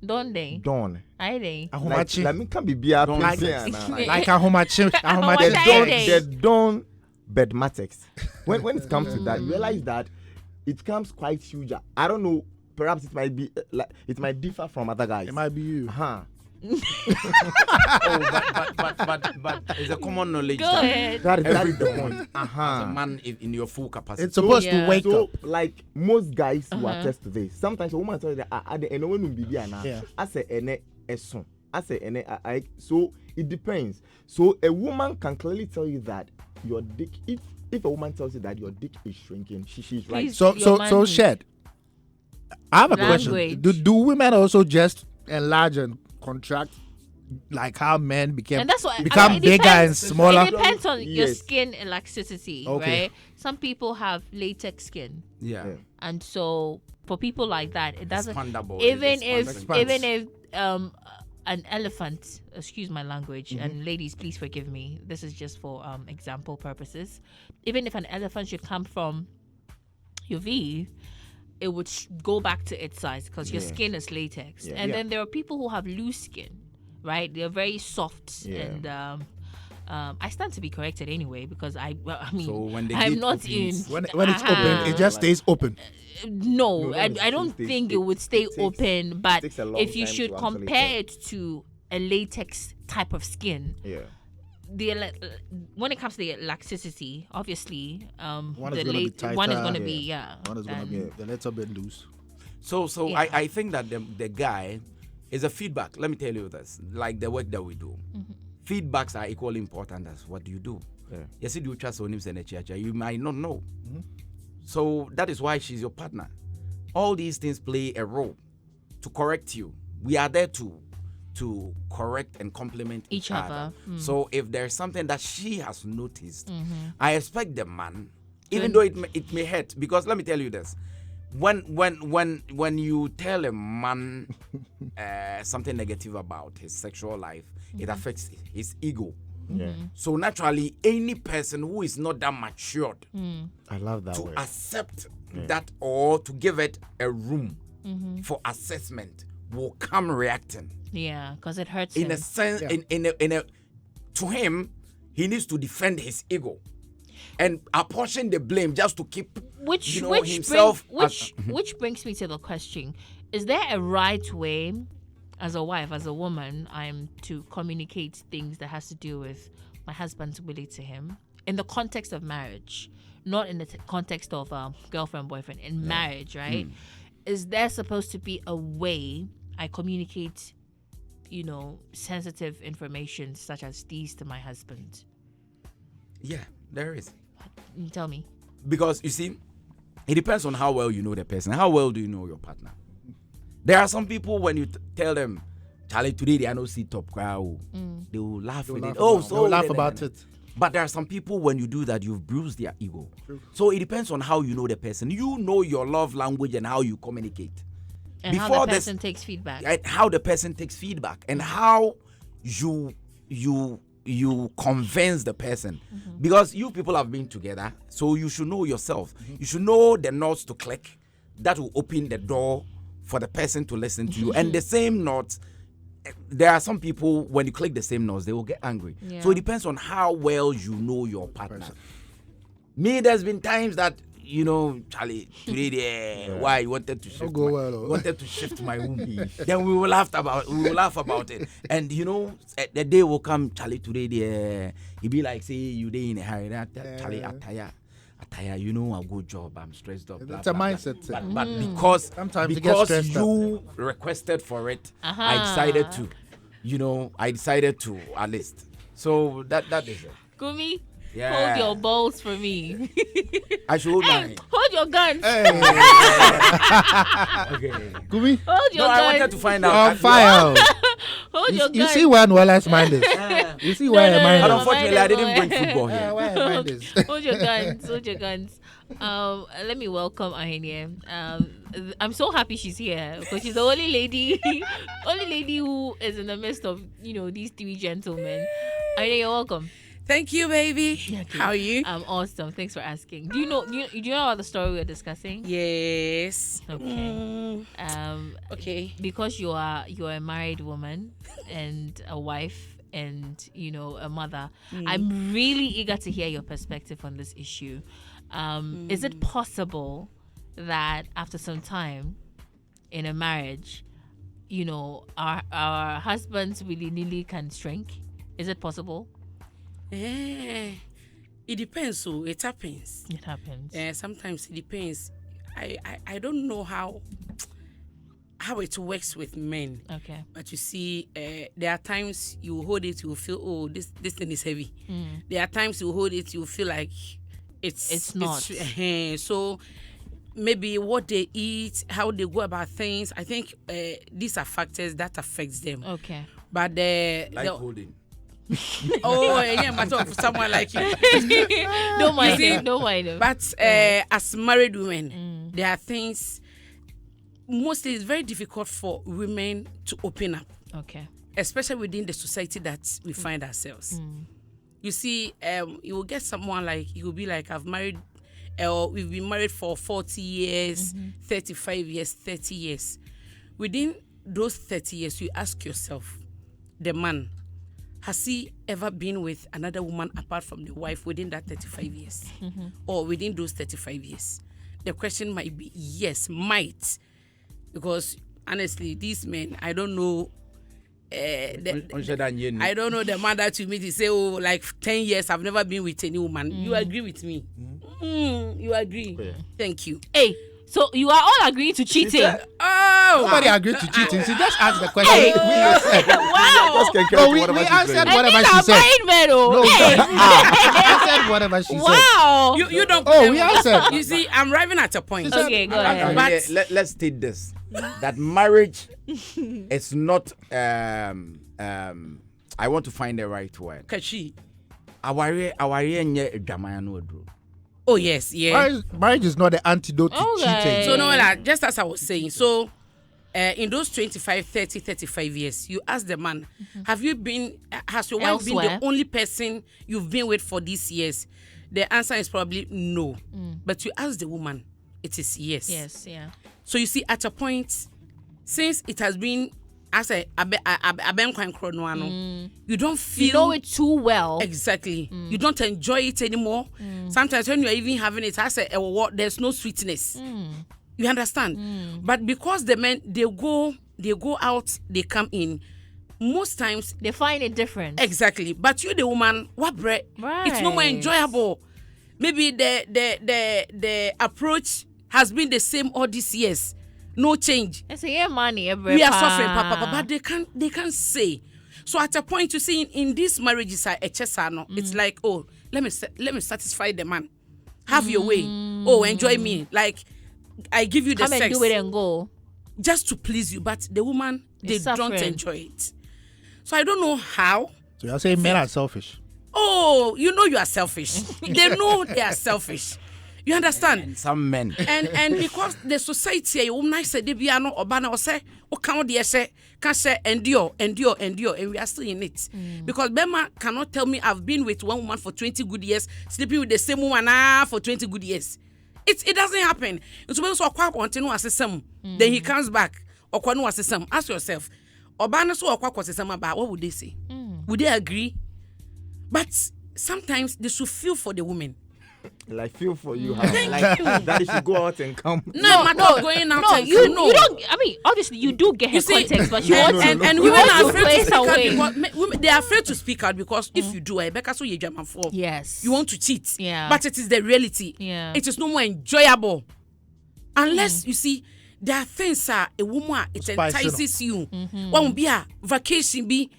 S1: Don't they?
S3: dawn.
S1: I they.
S2: Ahomachi.
S3: Me can be beer
S2: Like-
S3: like
S2: like ahomachi.
S1: Ahomachi.
S3: the dawn bedmatics. When it comes to that, you realize that it comes quite huge. I don't know. Perhaps it might be it might differ from other guys.
S2: It might be you.
S3: Huh.
S4: But it's a common knowledge
S1: Go
S4: that
S1: ahead.
S3: That is
S4: every
S3: the
S4: woman,
S3: point.
S4: as a man in your full capacity.
S2: It's supposed
S1: Yeah.
S2: to wake
S3: So,
S2: up.
S3: like most guys who attest to this, sometimes a woman tells you that I don't know when
S2: Yeah.
S3: I say ene eson. I say ene I. So it depends. So a woman can clearly tell you that your dick. If a woman tells you that your dick is shrinking, she's right.
S1: Please.
S2: So
S1: Your manhood.
S2: Shed. I have a
S1: Language.
S2: question. Do women also just enlarge and contract like how men become
S1: And that's what
S2: become
S1: it
S2: bigger
S1: depends.
S2: and smaller?
S1: It depends on your
S3: Yes.
S1: skin elasticity,
S2: Okay.
S1: right? Some people have latex skin,
S4: Yeah.
S3: Yeah.
S1: and so for people like that, it doesn't.
S4: Expandable.
S1: Even
S4: It's
S1: if
S4: expandable.
S1: even if an elephant, excuse my language, and ladies, please forgive me. This is just for example purposes. Even if an elephant should come from your V, it would go back to its size because your skin is latex.
S3: Yeah.
S1: And
S3: Yeah.
S1: then there are people who have loose skin, right? They're very soft
S3: Yeah.
S1: and I stand to be corrected anyway because I mean
S4: So when the
S1: I'm
S4: gate
S1: not in.
S4: opens-
S2: When it's open, it just stays open.
S1: No,
S3: No,
S1: I
S3: no,
S1: don't
S3: it
S1: think
S3: takes-
S1: it would stay
S3: it takes-
S1: open. But
S3: takes a long
S1: if you
S3: time
S1: should
S3: to actually
S1: compare
S3: tell.
S1: it to a latex type of skin,
S3: Yeah.
S1: when it comes to the elasticity, obviously,
S2: One is
S1: the
S2: gonna be
S1: one is
S2: tighter,
S1: going to
S3: yeah.
S1: be
S2: One is gonna
S1: and-
S2: be a little bit loose.
S4: So
S1: Yeah.
S4: I think that the guy is a feedback. Let me tell you this, like the work that we do. Feedbacks are equally important as what you do. Yes, you trust on him, you might not know. So that is why she's your partner. All these things play a role to correct you. We are there to correct and complement each other. So if there's something that she has noticed, I expect the man, even though it may hurt, because let me tell you this. When you tell a man something negative about his sexual life, it affects his ego. So naturally, any person who is not that matured
S3: I love that
S4: to
S3: word.
S4: accept that or to give it a room for assessment will come reacting.
S1: Yeah, because it hurts
S4: In
S1: him.
S4: a sense, in a to him, he needs to defend his ego and apportion the blame just to keep
S1: Which
S4: himself.
S1: which brings me to the question: is there a right way, as a wife, as a woman, I'm to communicate things that has to do with my husband's willing to him in the context of marriage, not in the context of girlfriend boyfriend, in marriage, right? Is there supposed to be a way I communicate, sensitive information such as these to my husband?
S4: Yeah, there is.
S1: Tell me.
S4: Because you see, it depends on how well you know the person. How well do you know your partner? There are some people, when you tell them, Charlie, today they are no see top crowd, they will laugh with it.
S2: They'll laugh about it.
S4: But there are some people, when you do that, you've bruised their ego. So it depends on how you know the person. You know your love language and how you communicate.
S1: And how the person takes feedback.
S4: And how the person takes feedback and how you convince the person. Because you people have been together, so you should know yourself. You should know the notes to click that will open the door for the person to listen to you. And the same notes, there are some people, when you click the same notes, they will get angry.
S1: Yeah.
S4: So it depends on how well you know your partner. Me, there's been times that, Charlie, today why you wanted to shift wanted to shift my womb. Then we will laugh about it. And the day will come, Charlie, today he be like, say you day in a hurry. Charlie, attire, a good job. I'm stressed up.
S2: It's a mindset.
S4: But because
S2: Sometimes you get stressed
S4: you requested for it, I decided to at least. So that is it.
S1: Gumi,
S4: Yeah.
S1: hold your balls for me.
S4: I should hold
S1: Hey,
S4: mine.
S1: hold your guns.
S4: Okay.
S2: Gumi,
S1: Hold your
S4: No, I
S1: guns.
S4: wanted to find out.
S2: on fire.
S1: Hold your
S2: You
S1: guns.
S2: see why Nwala's mind is. You see why
S1: No,
S2: her
S1: no,
S2: mind
S4: But
S1: no,
S2: is.
S4: unfortunately, I didn't
S1: Mine
S4: bring
S1: is-
S4: football here.
S2: Why her mind is.
S1: Hold your guns. Hold your guns. Let me welcome Ahenia. I'm so happy she's here because she's the only lady who is in the midst of these three gentlemen. Ahenia, you're welcome.
S5: Thank you, baby.
S1: Okay.
S5: How are you?
S1: I'm awesome. Thanks for asking. Do you know about the story we're discussing?
S5: Yes.
S1: Okay.
S5: Okay.
S1: Because you're a married woman and a wife and a mother, I'm really eager to hear your perspective on this issue. Is it possible that after some time in a marriage, our husbands willy-nilly can shrink? Is it possible?
S5: It depends. So it happens.
S1: It happens.
S5: Sometimes it depends. I don't know how it works with men.
S1: Okay.
S5: But you see, there are times you hold it, you feel, oh, this thing is heavy. There are times you hold it, you feel like it's
S1: not.
S5: So maybe what they eat, how they go about things. I think these are factors that affects them.
S1: Okay.
S5: But
S4: Like
S5: the
S4: holding.
S5: yeah, but for someone like you.
S1: Don't mind
S5: see,
S1: him. Don't mind him.
S5: But as married women, there are things. Mostly, it's very difficult for women to open up,
S1: Okay.
S5: especially within the society that we find ourselves. You see, you will get someone like, you will be like, I've married, or we've been married for 40 years, 35 years, 30 years. Within those 30 years, you ask yourself, the man, has he ever been with another woman apart from the wife within that 35 years? Or within those 35 years? The question might be, yes, might. Because honestly, these men, I don't know. I don't know the man that you meet. He say, oh, like 10 years, I've never been with any woman. You agree with me? You agree?
S3: Yeah.
S5: Thank you.
S1: Hey, So you are all agreeing to cheating.
S2: Nobody agreed to cheating. She just asked the question. We answered.
S1: Wow.
S2: No, we answered whatever she said. No, we answered whatever she said.
S1: Wow.
S5: You don't.
S2: Oh, we answered.
S5: You see, I'm arriving at a point.
S1: Okay, go ahead.
S5: But-
S4: Let's state this: that marriage is not. I want to find the right word.
S5: Kachi. Oh yes, yeah.
S2: Marriage is not the antidote to cheating.
S5: So no, like, just as I was saying, so in those 25, 30, 35 years, you ask the man, has your wife been the only person you've been with for these years? The answer is probably no. But you ask the woman, it is yes.
S1: Yes, yeah.
S5: So you see, at a point, since it has been, as you don't feel,
S1: You know it too well.
S5: exactly. You don't enjoy it anymore. Sometimes when you're even having it, there's no sweetness. You understand? But because the men, they go out, they come in. Most times
S1: They find it different.
S5: exactly. But you, the woman, what bread? It's no more
S1: Right.
S5: enjoyable. Maybe the approach has been the same all these years. No change.
S1: I say, yeah, money, every
S5: We are suffering, Papa, but they can't say. So at a point, you see, in these marriages, it's like, oh, let me satisfy the man. Have your way. Oh, enjoy me. Like, I give you the
S1: Come
S5: sex
S1: and do it and go.
S5: just to please you, but the woman, they
S1: It's
S5: don't
S1: suffering.
S5: enjoy it. So I don't know how.
S2: So you're saying men are selfish.
S5: Oh, you know you are selfish. They know they are selfish. You understand?
S4: And some men.
S5: And because the society, I said, they be no obana or say, o count the say, can say endure, and we are still in it. Because Bema cannot tell me I've been with one woman for 20 good years, sleeping with the same woman for 20 good years. It doesn't happen. It's when so then he comes back. Or no system. Ask yourself, obana so or system about what would they say? Would they agree? But sometimes they should feel for the woman.
S3: Like feel for you, how, like that you should go out and come.
S5: No, going out.
S1: No,
S5: and
S1: you
S5: no.
S1: don't. I mean, obviously, you do get her context, but you want
S5: and
S1: to.
S5: women are
S1: to
S5: afraid to
S1: place
S5: speak out
S1: away.
S5: because women, they are afraid to speak out because if you do, Becca, so you German for.
S1: Yes.
S5: You want to cheat.
S1: Yeah.
S5: But it is the reality.
S1: Yeah.
S5: It is no more enjoyable. Unless you see, there are things a woman it
S2: Spice it
S5: entices you. One be a vacation be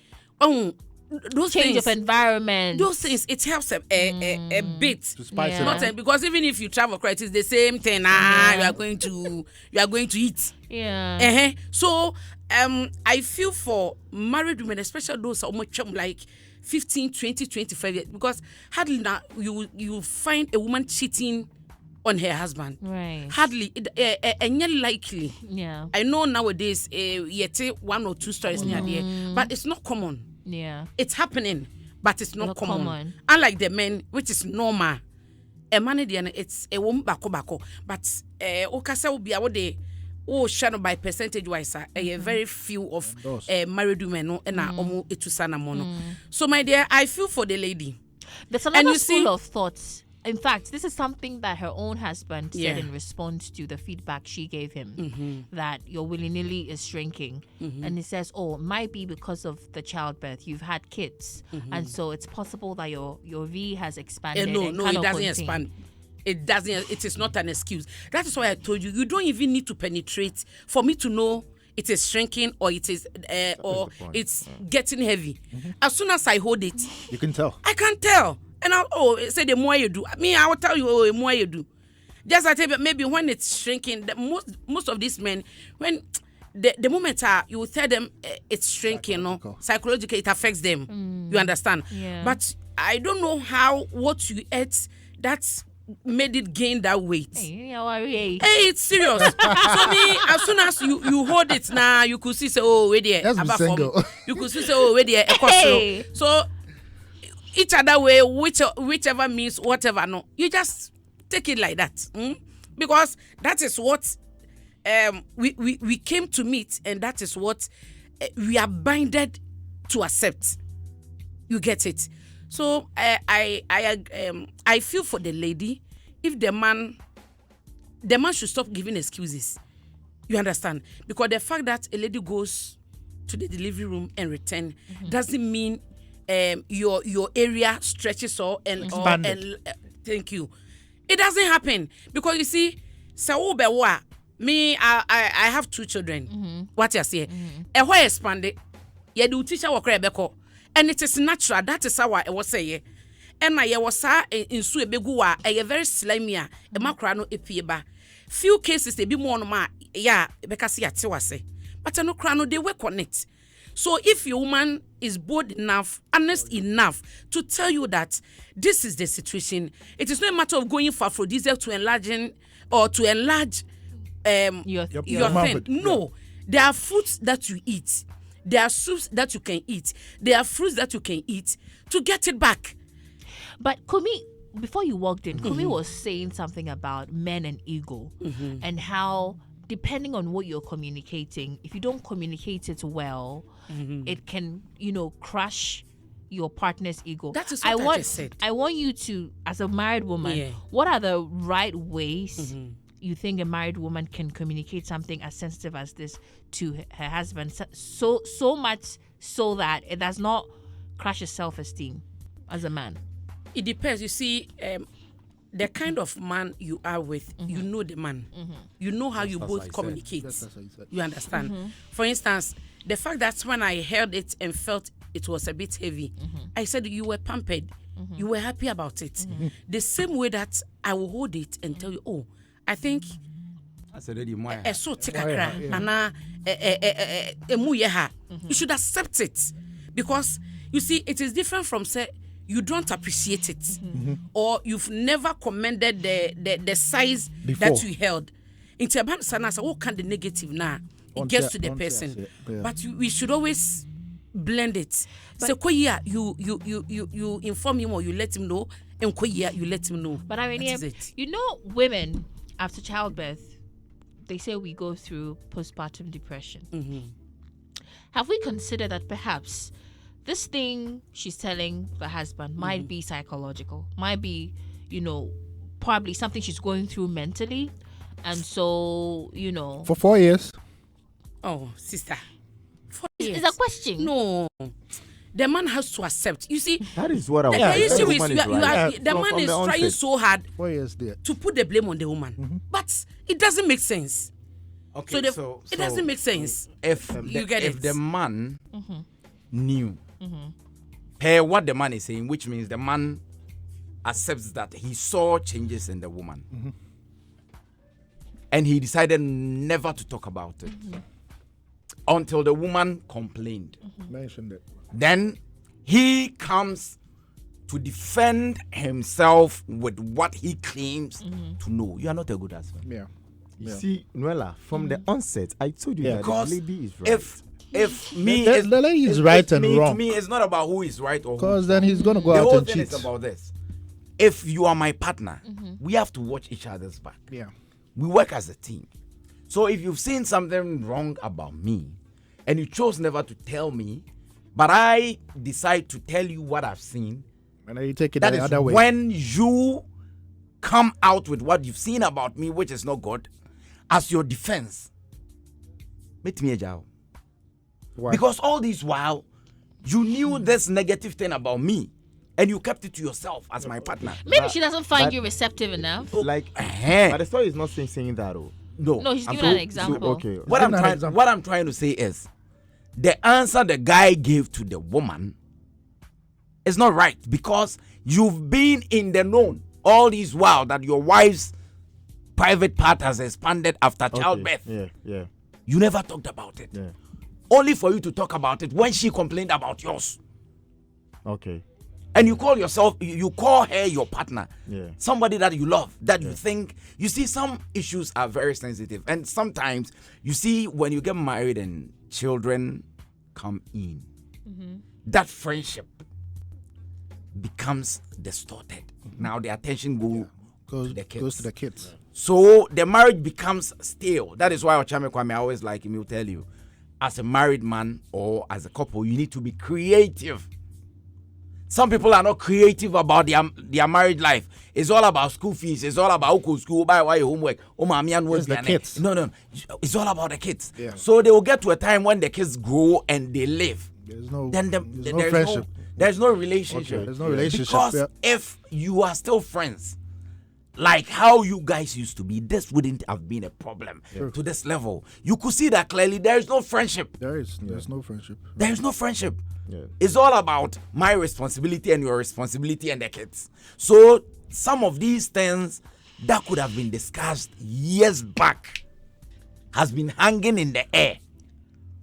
S5: those
S1: Change
S5: things.
S1: of environment.
S5: Those things it helps a bit.
S2: To spice
S1: Yeah.
S2: it
S5: Not
S2: up.
S5: because even if you travel, correct, it's the same thing. You are going to eat.
S1: Yeah.
S5: So I feel for married women, especially those who are like 15, 20, 25 years, because hardly now you find a woman cheating on her husband.
S1: Right.
S5: Hardly, and yet likely.
S1: Yeah.
S5: I know nowadays, yet 1 or 2 stories near there, but it's not common.
S1: Yeah.
S5: It's happening, but it's not common.
S1: common.
S5: Unlike the men, which is normal. A man, it's a woman bako. But okasa will be our day. Oh, shadow by percentage wise, a very few of married women no, and omo etusana mono. So my dear, I feel for the lady.
S1: There's
S5: And
S1: another
S5: you see-
S1: school of thoughts. In fact, this is something that her own husband
S5: Yeah.
S1: said in response to the feedback she gave him, that your willy-nilly is shrinking. And he says, oh, it might be because of the childbirth. You've had kids. And so it's possible that your V has expanded.
S5: No,
S1: and
S5: it
S1: cannot
S5: doesn't
S1: contain.
S5: expand. It doesn't. It is not an excuse. That is why I told you. You don't even need to penetrate for me to know it is shrinking or it is or it's getting heavy. As soon as I hold it,
S2: You can tell.
S5: I can tell. And say the more you do, I will tell you, the more you do. Just I tell you, maybe when it's shrinking, most of these men, when the moment you will tell them it's shrinking, psychologically it affects them. You understand?
S1: Yeah.
S5: But I don't know what you ate that's made it gain that weight.
S1: Hey,
S5: It's serious. So me, as soon as you hold it now, you could see say, oh, where there.
S2: Let's be single.
S5: You could see say, oh, where there.
S1: Hey.
S5: So each other way, whichever means whatever. No, you just take it like that, because that is what we came to meet, and that is what we are binded to accept. You get it? So I feel for the lady. If the man should stop giving excuses. You understand? Because the fact that a lady goes to the delivery room and return doesn't mean your area stretches or
S2: Expanded.
S5: thank you. It doesn't happen because you see So me, I have 2 children. What you say? A why expanded? You do teacher work and it is natural. That is how I was saying. And I was in Sue Begua, a very slimy, a macrano epieba. Few cases they be more ma, yeah, because ya say. But no crano they work on it. So if your woman is bold enough, honest enough to tell you that this is the situation, it is not a matter of going for aphrodisiac to enlarge your thing. No, there are foods that you eat. There are soups that you can eat. There are fruits that you can eat to get it back.
S1: But Kumi, before you walked in, Kumi was saying something about men and ego and how, depending on what you're communicating, if you don't communicate it well, it can, crush your partner's ego.
S5: That is what I just said.
S1: I want you to, as a married woman, what are the right ways you think a married woman can communicate something as sensitive as this to her husband, so much so that it does not crush his self-esteem as a man?
S5: It depends. You see, the kind of man you are with, you know the man. You know how you both communicate. You understand? For instance, the fact that when I heard it and felt it was a bit heavy, I said you were pampered. You were happy about it. The same way that I will hold it and tell you, oh, I think you should accept it, because you see it is different from say you don't appreciate it or you've never commended the size before that you held. Into a sana say what kind of negative now it gets to the person, but we should always blend it. So you inform him or you let him know, and you let him know.
S1: But I mean, women after childbirth, they say we go through postpartum depression. Have we considered that perhaps this thing she's telling the husband might be psychological, might be, probably something she's going through mentally, and so,
S2: For 4 years.
S5: Oh, sister. 4 years.
S1: Is a question.
S5: No. The man has to accept. You see,
S3: that is what I was
S5: saying. The man is trying so hard
S2: 4 years there
S5: to put the blame on the woman, but it doesn't make sense.
S4: Okay,
S5: so it doesn't make sense.
S4: If the man knew per what the man is saying, which means the man accepts that he saw changes in the woman, and he decided never to talk about it until the woman complained.
S2: Mentioned it.
S4: Then he comes to defend himself with what he claims to know. You are not a good husband.
S2: Yeah.
S3: You see, Noella, from the onset, I told you that the lady is right.
S4: If me,
S2: the lady is right and wrong.
S4: To me, it's not about who is right or who.
S2: Because then he's going to go out and cheat.
S4: The whole thing is about this. If you are my partner, we have to watch each other's back.
S2: Yeah.
S4: We work as a team. So if you've seen something wrong about me, and you chose never to tell me, but I decide to tell you what I've seen,
S2: and then you take it
S4: that
S2: the
S4: is
S2: other way.
S4: When you come out with what you've seen about me, which is not good, as your defense. Meet me, Jao.
S2: Why?
S4: Because all this while, you knew this negative thing about me, and you kept it to yourself as my partner.
S1: Maybe she doesn't find you receptive enough.
S3: Like, but the story is not saying that.
S1: No, he's giving an example.
S3: Okay.
S4: What I'm trying to say is, the answer the guy gave to the woman is not right, because you've been in the known all this while that your wife's private part has expanded after childbirth.
S3: Yeah.
S4: You never talked about it.
S3: Yeah.
S4: Only for you to talk about it when she complained about yours.
S3: Okay.
S4: And you call her your partner.
S3: Yeah.
S4: Somebody that you love, that you think. You see, some issues are very sensitive. And sometimes, you see, when you get married and children come in, that friendship becomes distorted. Now the attention goes to the kids. So the marriage becomes stale. That is why Ochame Kwame always like him will tell you, as a married man or as a couple, you need to be creative. Some people are not creative about their married life. It's all about school fees. It's all about school, buy your homework.
S2: It's the kids.
S4: No. It's all about the kids.
S2: Yeah.
S4: So they will get to a time when the kids grow and they live.
S2: There's no
S4: friendship. There's no relationship.
S2: Okay. There's no relationship.
S4: Because if you are still friends, like how you guys used to be, this wouldn't have been a problem to this level. You could see that clearly. There is no friendship.
S2: There's no friendship.
S4: There is no friendship.
S3: Yeah.
S4: It's all about my responsibility and your responsibility and the kids. So some of these things that could have been discussed years back has been hanging in the air.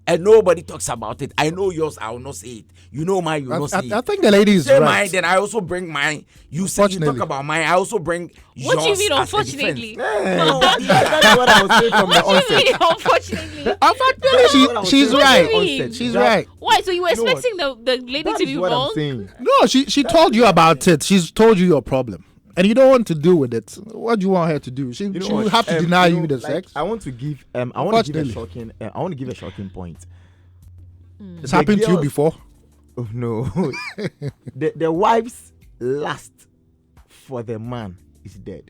S4: And nobody talks about it. I know yours, I will not say it. You know mine, you will not say it.
S2: I think the lady is
S4: Say
S2: right.
S4: mine, then I also bring mine. You say you talk about mine, I also bring yours.
S1: What do you mean,
S4: as a
S1: unfortunately?
S4: defense.
S3: No, that's what I was saying from the
S1: What do you mean,
S3: onset.
S1: unfortunately?
S2: Unfortunately, she's
S1: What
S2: right.
S1: do you mean?
S2: She's right.
S1: Why? So you were
S3: You know what?
S1: expecting the lady
S3: That
S1: to
S3: is
S1: be
S3: what I'm
S1: wrong?
S3: saying.
S2: No, she told you about it. She's told you your problem, and you don't want to deal with it. What do you want her to do? She
S3: You know
S2: will
S3: what?
S2: have to deny
S3: you
S2: you
S3: know,
S2: the
S3: like,
S2: sex.
S3: I want to give I want to give a
S2: Unfortunately.
S3: shocking point.
S2: It's
S3: The
S2: happened to you
S3: girls-
S2: before.
S3: Oh no. the wife's last for the man is dead.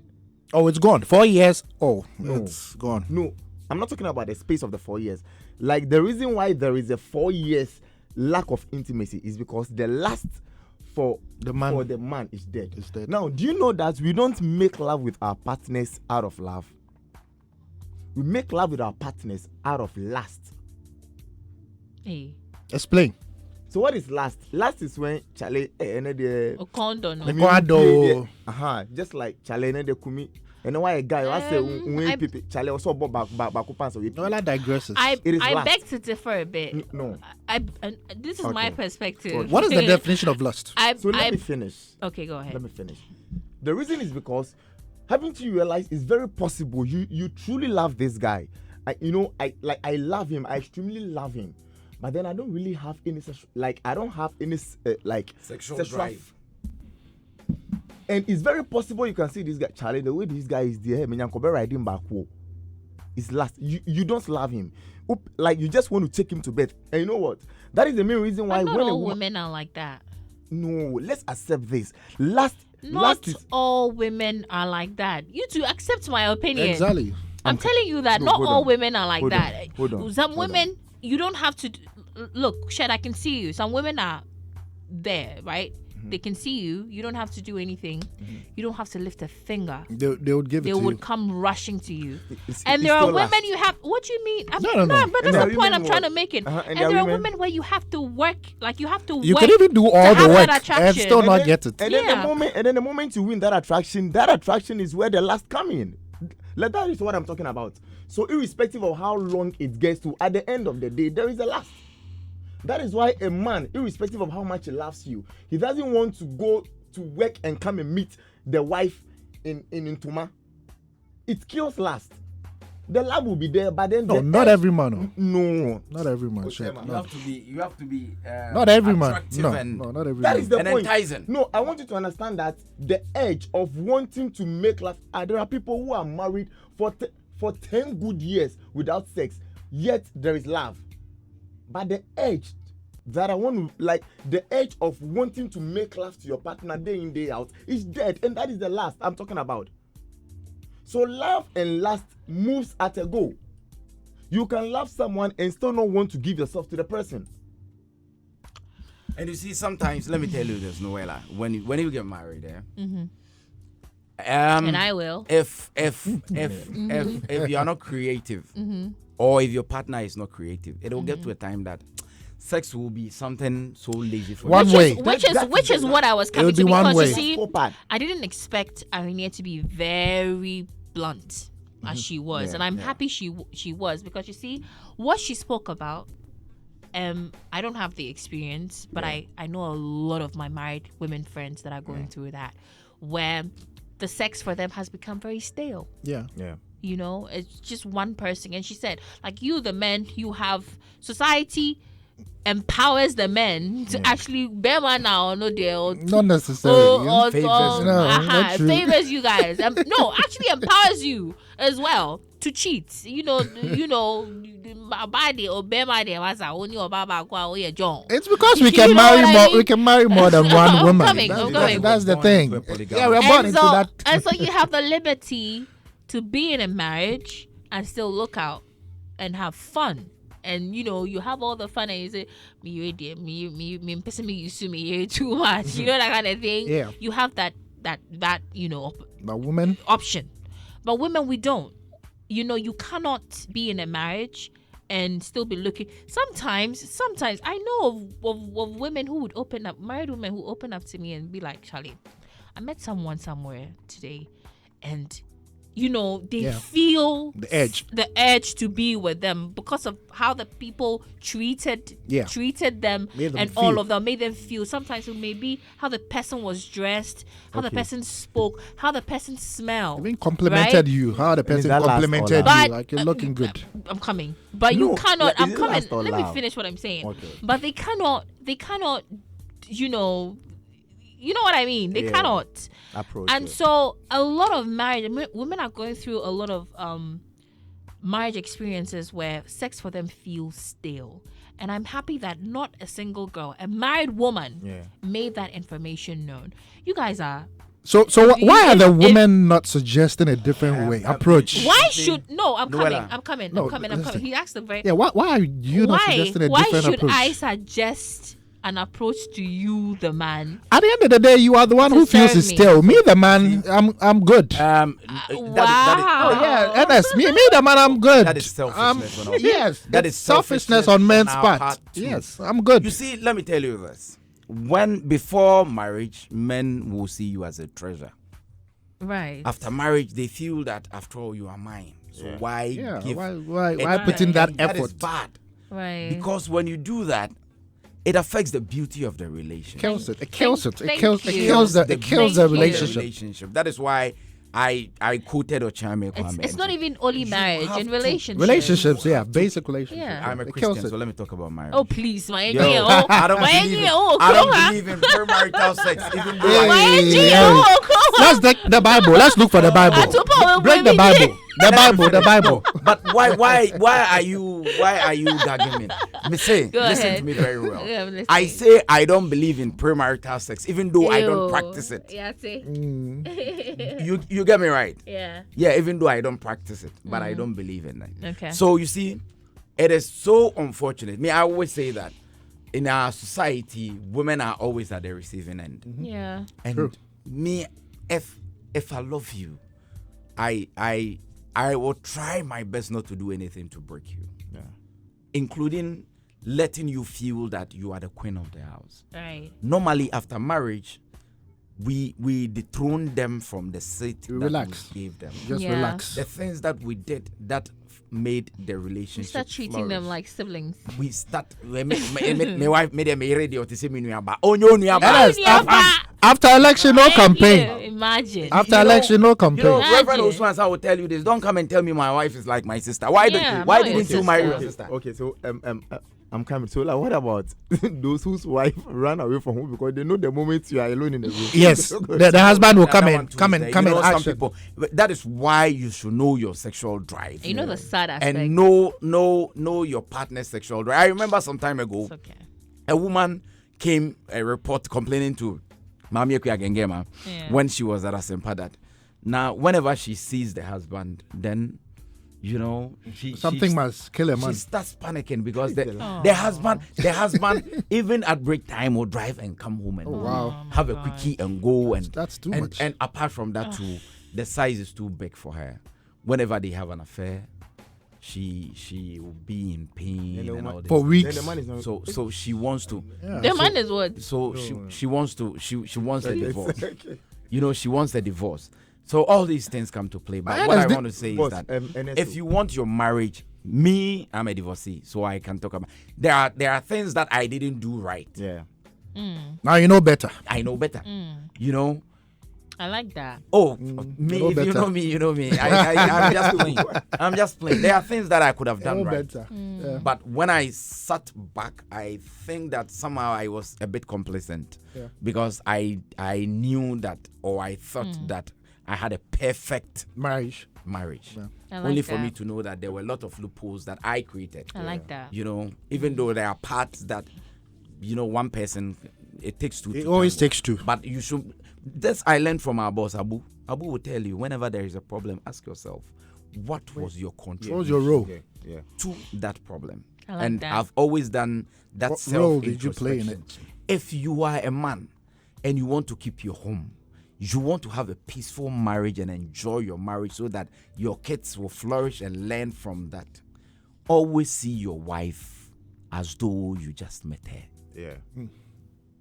S2: Oh, it's gone. 4 years. Oh,
S3: No.
S2: it's gone.
S3: No, I'm not talking about the space of the 4 years. Like the reason why there is a 4 years lack of intimacy is because the last for
S2: The man
S3: for the man is dead.
S2: is dead.
S3: Now, do you know that we don't make love with our partners out of love? We make love with our partners out of lust.
S1: Hey,
S2: Explain.
S3: So what is lust? Lust is when Charlie
S1: a condom.
S2: Let me- Kwado.
S3: just like Charlie de kumi. And why a guy I say
S1: I-
S3: people Charlie also back pants so
S2: Noella digresses.
S3: It is
S1: I
S3: lust.
S1: beg to differ a bit.
S3: no.
S1: This is my
S3: Okay.
S1: perspective.
S2: What is the definition of lust?
S3: So let me finish.
S1: Okay, go ahead.
S3: Let me finish. The reason is because haven't you realized it's very possible you truly love this guy. I love him. I extremely love him. But then I don't really have any I don't have any
S4: Sexual drive.
S3: And it's very possible you can see this guy, Charlie, the way this guy is there, riding back. It's last. You don't love him. Like you just want to take him to bed. And you know what? That is the main reason why
S1: But not
S3: when a
S1: all
S3: woman,
S1: women are like that.
S3: no, let's accept this. Last
S1: Not
S3: is
S1: all women are like that. You two accept my opinion.
S2: Exactly.
S1: I'm telling you that
S3: No,
S1: not
S3: hold
S1: all
S3: on.
S1: women are like
S3: Hold on.
S1: that.
S3: Hold on.
S1: Some
S3: Hold
S1: women, you don't have to. Look, Shed, I can see you. Some women are there, right? They can see you. You don't have to do anything. You don't have to lift a finger.
S2: They would give it
S1: They
S2: to
S1: would
S2: you.
S1: come rushing to you.
S3: It's-
S1: And
S3: it's
S1: there are
S3: still
S1: women
S3: last.
S1: you have. What do you mean?
S2: No.
S1: But
S3: And
S1: that's
S3: there
S1: the
S3: are
S1: point
S3: women
S1: I'm trying to
S3: what-
S1: make it.
S3: and
S1: And
S3: there
S1: there
S3: are
S1: are
S3: women-
S1: women where you have to work. Like you have to
S2: You
S1: work.
S2: can even do all
S1: to
S2: the
S1: have
S2: work
S1: that
S2: and
S1: attraction.
S2: still not
S3: then-
S2: get it.
S3: And then
S1: Yeah.
S3: the moment you win that attraction is where the last come in. Like that is what I'm talking about. So irrespective of how long it gets to, at the end of the day, there is a last. That is why a man, irrespective of how much he loves you, he doesn't want to go to work and come and meet the wife in Ntuma. It kills last. The love will be there, but then
S2: No,
S3: the
S2: not
S3: edge-
S2: every man. Oh.
S3: No.
S2: Not every man. Shit.
S4: You
S2: No.
S4: have to be
S2: Not every man.
S4: attractive
S2: No,
S4: and
S2: not every
S3: That
S2: man.
S3: is the
S4: and
S3: point.
S4: enticing.
S3: No, I want you to understand that the edge of wanting to make love. There are people who are married for 10 good years without sex, yet there is love. But the edge that I want to the edge of wanting to make love to your partner day in day out is dead, and that is the last I'm talking about. So love and lust moves at a go. You can love someone and still not want to give yourself to the person.
S4: And you see, sometimes, let me tell you this, Noella, when you get married,
S1: And I will.
S4: if you are not creative, or if your partner is not creative, it will get to a time that sex will be something so lazy for
S2: One
S4: you.
S2: way.
S1: Which is what I was
S2: It
S1: coming
S2: would
S1: to,
S2: be one
S1: because
S2: way.
S1: you see,
S3: So bad.
S1: I didn't expect Irene to be very blunt as she was,
S3: Yeah,
S1: and I'm
S3: yeah.
S1: happy she was, because you see what she spoke about. I don't have the experience, but I know a lot of my married women friends that are going through that, where the sex for them has become very stale.
S2: Yeah.
S3: Yeah.
S1: You know, it's just one person. And she said, like, you, the men, you have society empowers the men to actually bear man now, no deal.
S2: Not necessarily.
S4: Favors
S2: No, not true.
S1: Favors you guys. No, actually empowers you as well to cheat. You know, my body or bear my day was only or baba or your John.
S2: It's because we
S1: You
S2: can
S1: know
S2: marry
S1: what I
S2: more.
S1: mean?
S2: We can marry more than one
S1: I'm
S2: woman.
S1: coming, I'm coming.
S2: That's the
S4: Born
S2: thing.
S4: into a polygamous.
S2: Yeah, we're born into that.
S1: And so you have the liberty to be in a marriage and still look out and have fun. And you have all the fun, and you say, me pissing me, you sue me too much. You know, that kind of thing.
S2: Yeah.
S1: You have that that
S2: But women,
S1: option. But women, we don't. You cannot be in a marriage and still be looking. Sometimes I know of women who would open up, married women who open up to me and be like, Charlie, I met someone somewhere today, and they feel the urge to be with them because of how the people treated them, and all of them made them feel. Sometimes it may be how the person was dressed, how the person spoke, how the person smelled.
S2: even complimented you. How the person
S3: that last
S2: complimented
S3: or
S2: you,
S1: last?
S2: like you're looking good.
S1: I'm coming, but
S3: No,
S1: you cannot. I'm
S3: is it
S1: coming.
S3: last or
S1: Let me
S3: loud?
S1: finish what I'm saying.
S3: Okay.
S1: But they cannot. You know what I mean? They
S3: Yeah.
S1: cannot.
S3: Approach.
S1: And so a lot of women are going through a lot of marriage experiences where sex for them feels stale. And I'm happy that not a single girl, a married woman, made that information known. You guys are.
S2: So why are the women not suggesting a different way approach?
S1: Why should no? I'm
S4: Noella.
S1: coming.
S2: No,
S1: I'm coming. He asked the very.
S2: Yeah, why are you not suggesting a
S1: Why
S2: different
S1: should
S2: approach?
S1: I suggest an approach to you, the man?
S2: At the end of the day, you are the one
S1: To
S2: who feels
S1: serve
S2: it's
S1: me.
S2: still. Me, the man, I'm good.
S1: Wow.
S2: Ernest, me, the man, I'm good.
S4: That is selfishness on our part.
S2: Yes,
S4: That
S2: it's
S4: is
S2: selfishness
S4: selfishness
S2: on men's
S4: on our
S2: part.
S4: part too.
S2: Yes, I'm good.
S4: You see, let me tell you this. Before marriage, men will see you as a treasure.
S1: Right.
S4: After marriage, they feel that after all, you are mine. So why give?
S2: Why put in that
S4: That is
S2: effort?
S4: bad.
S1: Right.
S4: Because when you do that, it affects the beauty of the relationship.
S2: Kills it. It kills it. It
S1: Thank
S2: kills
S1: you.
S2: it kills the
S1: Thank you.
S2: relationship.
S4: That is why I quoted Ochame Kwame.
S1: It's not even only marriage
S4: have
S1: in
S4: to-
S1: relationships.
S2: Relationships, yeah, basic relationships.
S1: Yeah.
S4: I'm a
S2: It kills
S4: Christian,
S2: it.
S4: so let me talk about marriage.
S1: Oh please, my
S4: Yo,
S1: NGO.
S4: I don't
S1: My
S4: believe in,
S1: NGO.
S4: I don't believe in premarital sex, even though
S2: Hey,
S1: My
S2: hey.
S1: NGO.
S2: Let's take the Bible. Let's look for the Bible.
S1: Atupa,
S2: Bring the
S1: baby.
S2: Bible. The Bible.
S4: But why are you gagging me? Me say,
S1: Go
S4: listen
S1: ahead.
S4: to me very well.
S1: Yeah, I'm listening.
S4: I say I don't believe in premarital sex, even though I don't
S1: Ew.
S4: practice it.
S1: Yeah, see.
S4: You get me right?
S1: Yeah.
S4: Yeah, even though I don't practice it, but I don't believe in it.
S1: Okay.
S4: So you see, it is so unfortunate. Me, I always say that in our society, women are always at the receiving end.
S1: Yeah.
S4: And
S2: True.
S4: me, if I love you, I will try my best not to do anything to break you, including letting you feel that you are the queen of the house.
S1: Right.
S4: Normally, after marriage, we dethrone them from the seat
S2: You
S4: that
S2: relax.
S4: we gave them.
S2: Just
S1: Yeah.
S2: relax.
S4: The things that we did that made the
S1: You
S4: relationship
S1: start treating them
S4: flourish.
S1: like siblings.
S4: We start. My wife made me radio to say me nuaba. Oh no nuaba.
S2: Yes,
S1: Nuaba.
S2: after election, no
S1: Yeah,
S2: campaign.
S1: imagine.
S2: After
S4: You know-
S2: election, no
S4: You know,
S2: campaign.
S4: Reverend
S1: Imagine.
S4: Osman, I will tell you this. Don't come and tell me my wife is like my sister. Why
S1: Yeah,
S4: why
S1: I'm not
S4: didn't
S1: your
S4: you marry
S1: sister.
S4: your sister?
S3: Okay, so I'm coming. So like, what about those whose wife ran away from home because they know the moment you are alone in the room?
S2: Yes, the husband will come
S4: That
S2: in,
S4: one too
S2: come
S4: is
S2: in,
S4: there.
S2: come
S4: You
S2: in
S4: know, some
S2: action.
S4: people- but that is why you should know your sexual drive.
S1: You know the sad aspect.
S4: and know your partner's sexual drive. I remember some time ago,
S1: It's okay.
S4: a woman came a report complaining to Mami Ekuya Gengema
S1: Yeah.
S4: when she was at Asempadat. Now, whenever she sees the husband, then
S2: Something must kill a
S4: she
S2: man.
S4: starts panicking because the husband even at break time will drive and come home and
S2: wow.
S4: have a quickie and go and
S2: That's too
S4: and,
S2: much.
S4: and apart from that too, the size is too big for her. Whenever they have an affair, she will be in pain
S3: And the
S4: and
S3: woman-
S4: all this.
S2: For
S3: Then
S2: weeks.
S3: the man is not.
S4: So she wants to.
S1: The man is what?
S4: So she wants to. She wants the divorce. She wants the divorce. So all these things come to play. But
S2: But
S4: what I
S2: Ernest,
S4: want to say
S3: boss,
S4: is that
S3: NSO.
S4: if you want your marriage, I'm a divorcee, so I can talk about. There are things that I didn't do right.
S3: Yeah.
S2: Now you know better.
S4: I know better.
S1: I like that.
S4: Oh,
S2: know
S4: me, if you
S2: better.
S4: know me, you know me. I'm just playing. I'm just playing. There are things that I could have
S2: You
S4: done
S2: know
S4: right.
S2: better. Yeah.
S4: But when I sat back, I think that somehow I was a bit complacent because I knew that, or I thought that I had a perfect
S2: Marriage.
S4: marriage.
S2: Yeah.
S1: I like
S4: Only for
S1: that.
S4: me to know that there were a lot of loopholes that I created.
S1: I like that.
S4: Even though there are parts that, one person, it takes two.
S2: It
S4: to
S2: always
S4: tango.
S2: takes two.
S4: But you should. This I learned from our boss Abu. Abu will tell you whenever there is a problem, ask yourself, what was your contribution
S2: What was your role?
S3: Yeah.
S4: to that problem?
S1: I like
S4: And
S1: that.
S4: I've always done that
S2: What role did you play in
S4: self-introspection. If you are a man and you want to keep your home, you want to have a peaceful marriage and enjoy your marriage so that your kids will flourish and learn from that, always see your wife as though you just met her.
S3: Yeah.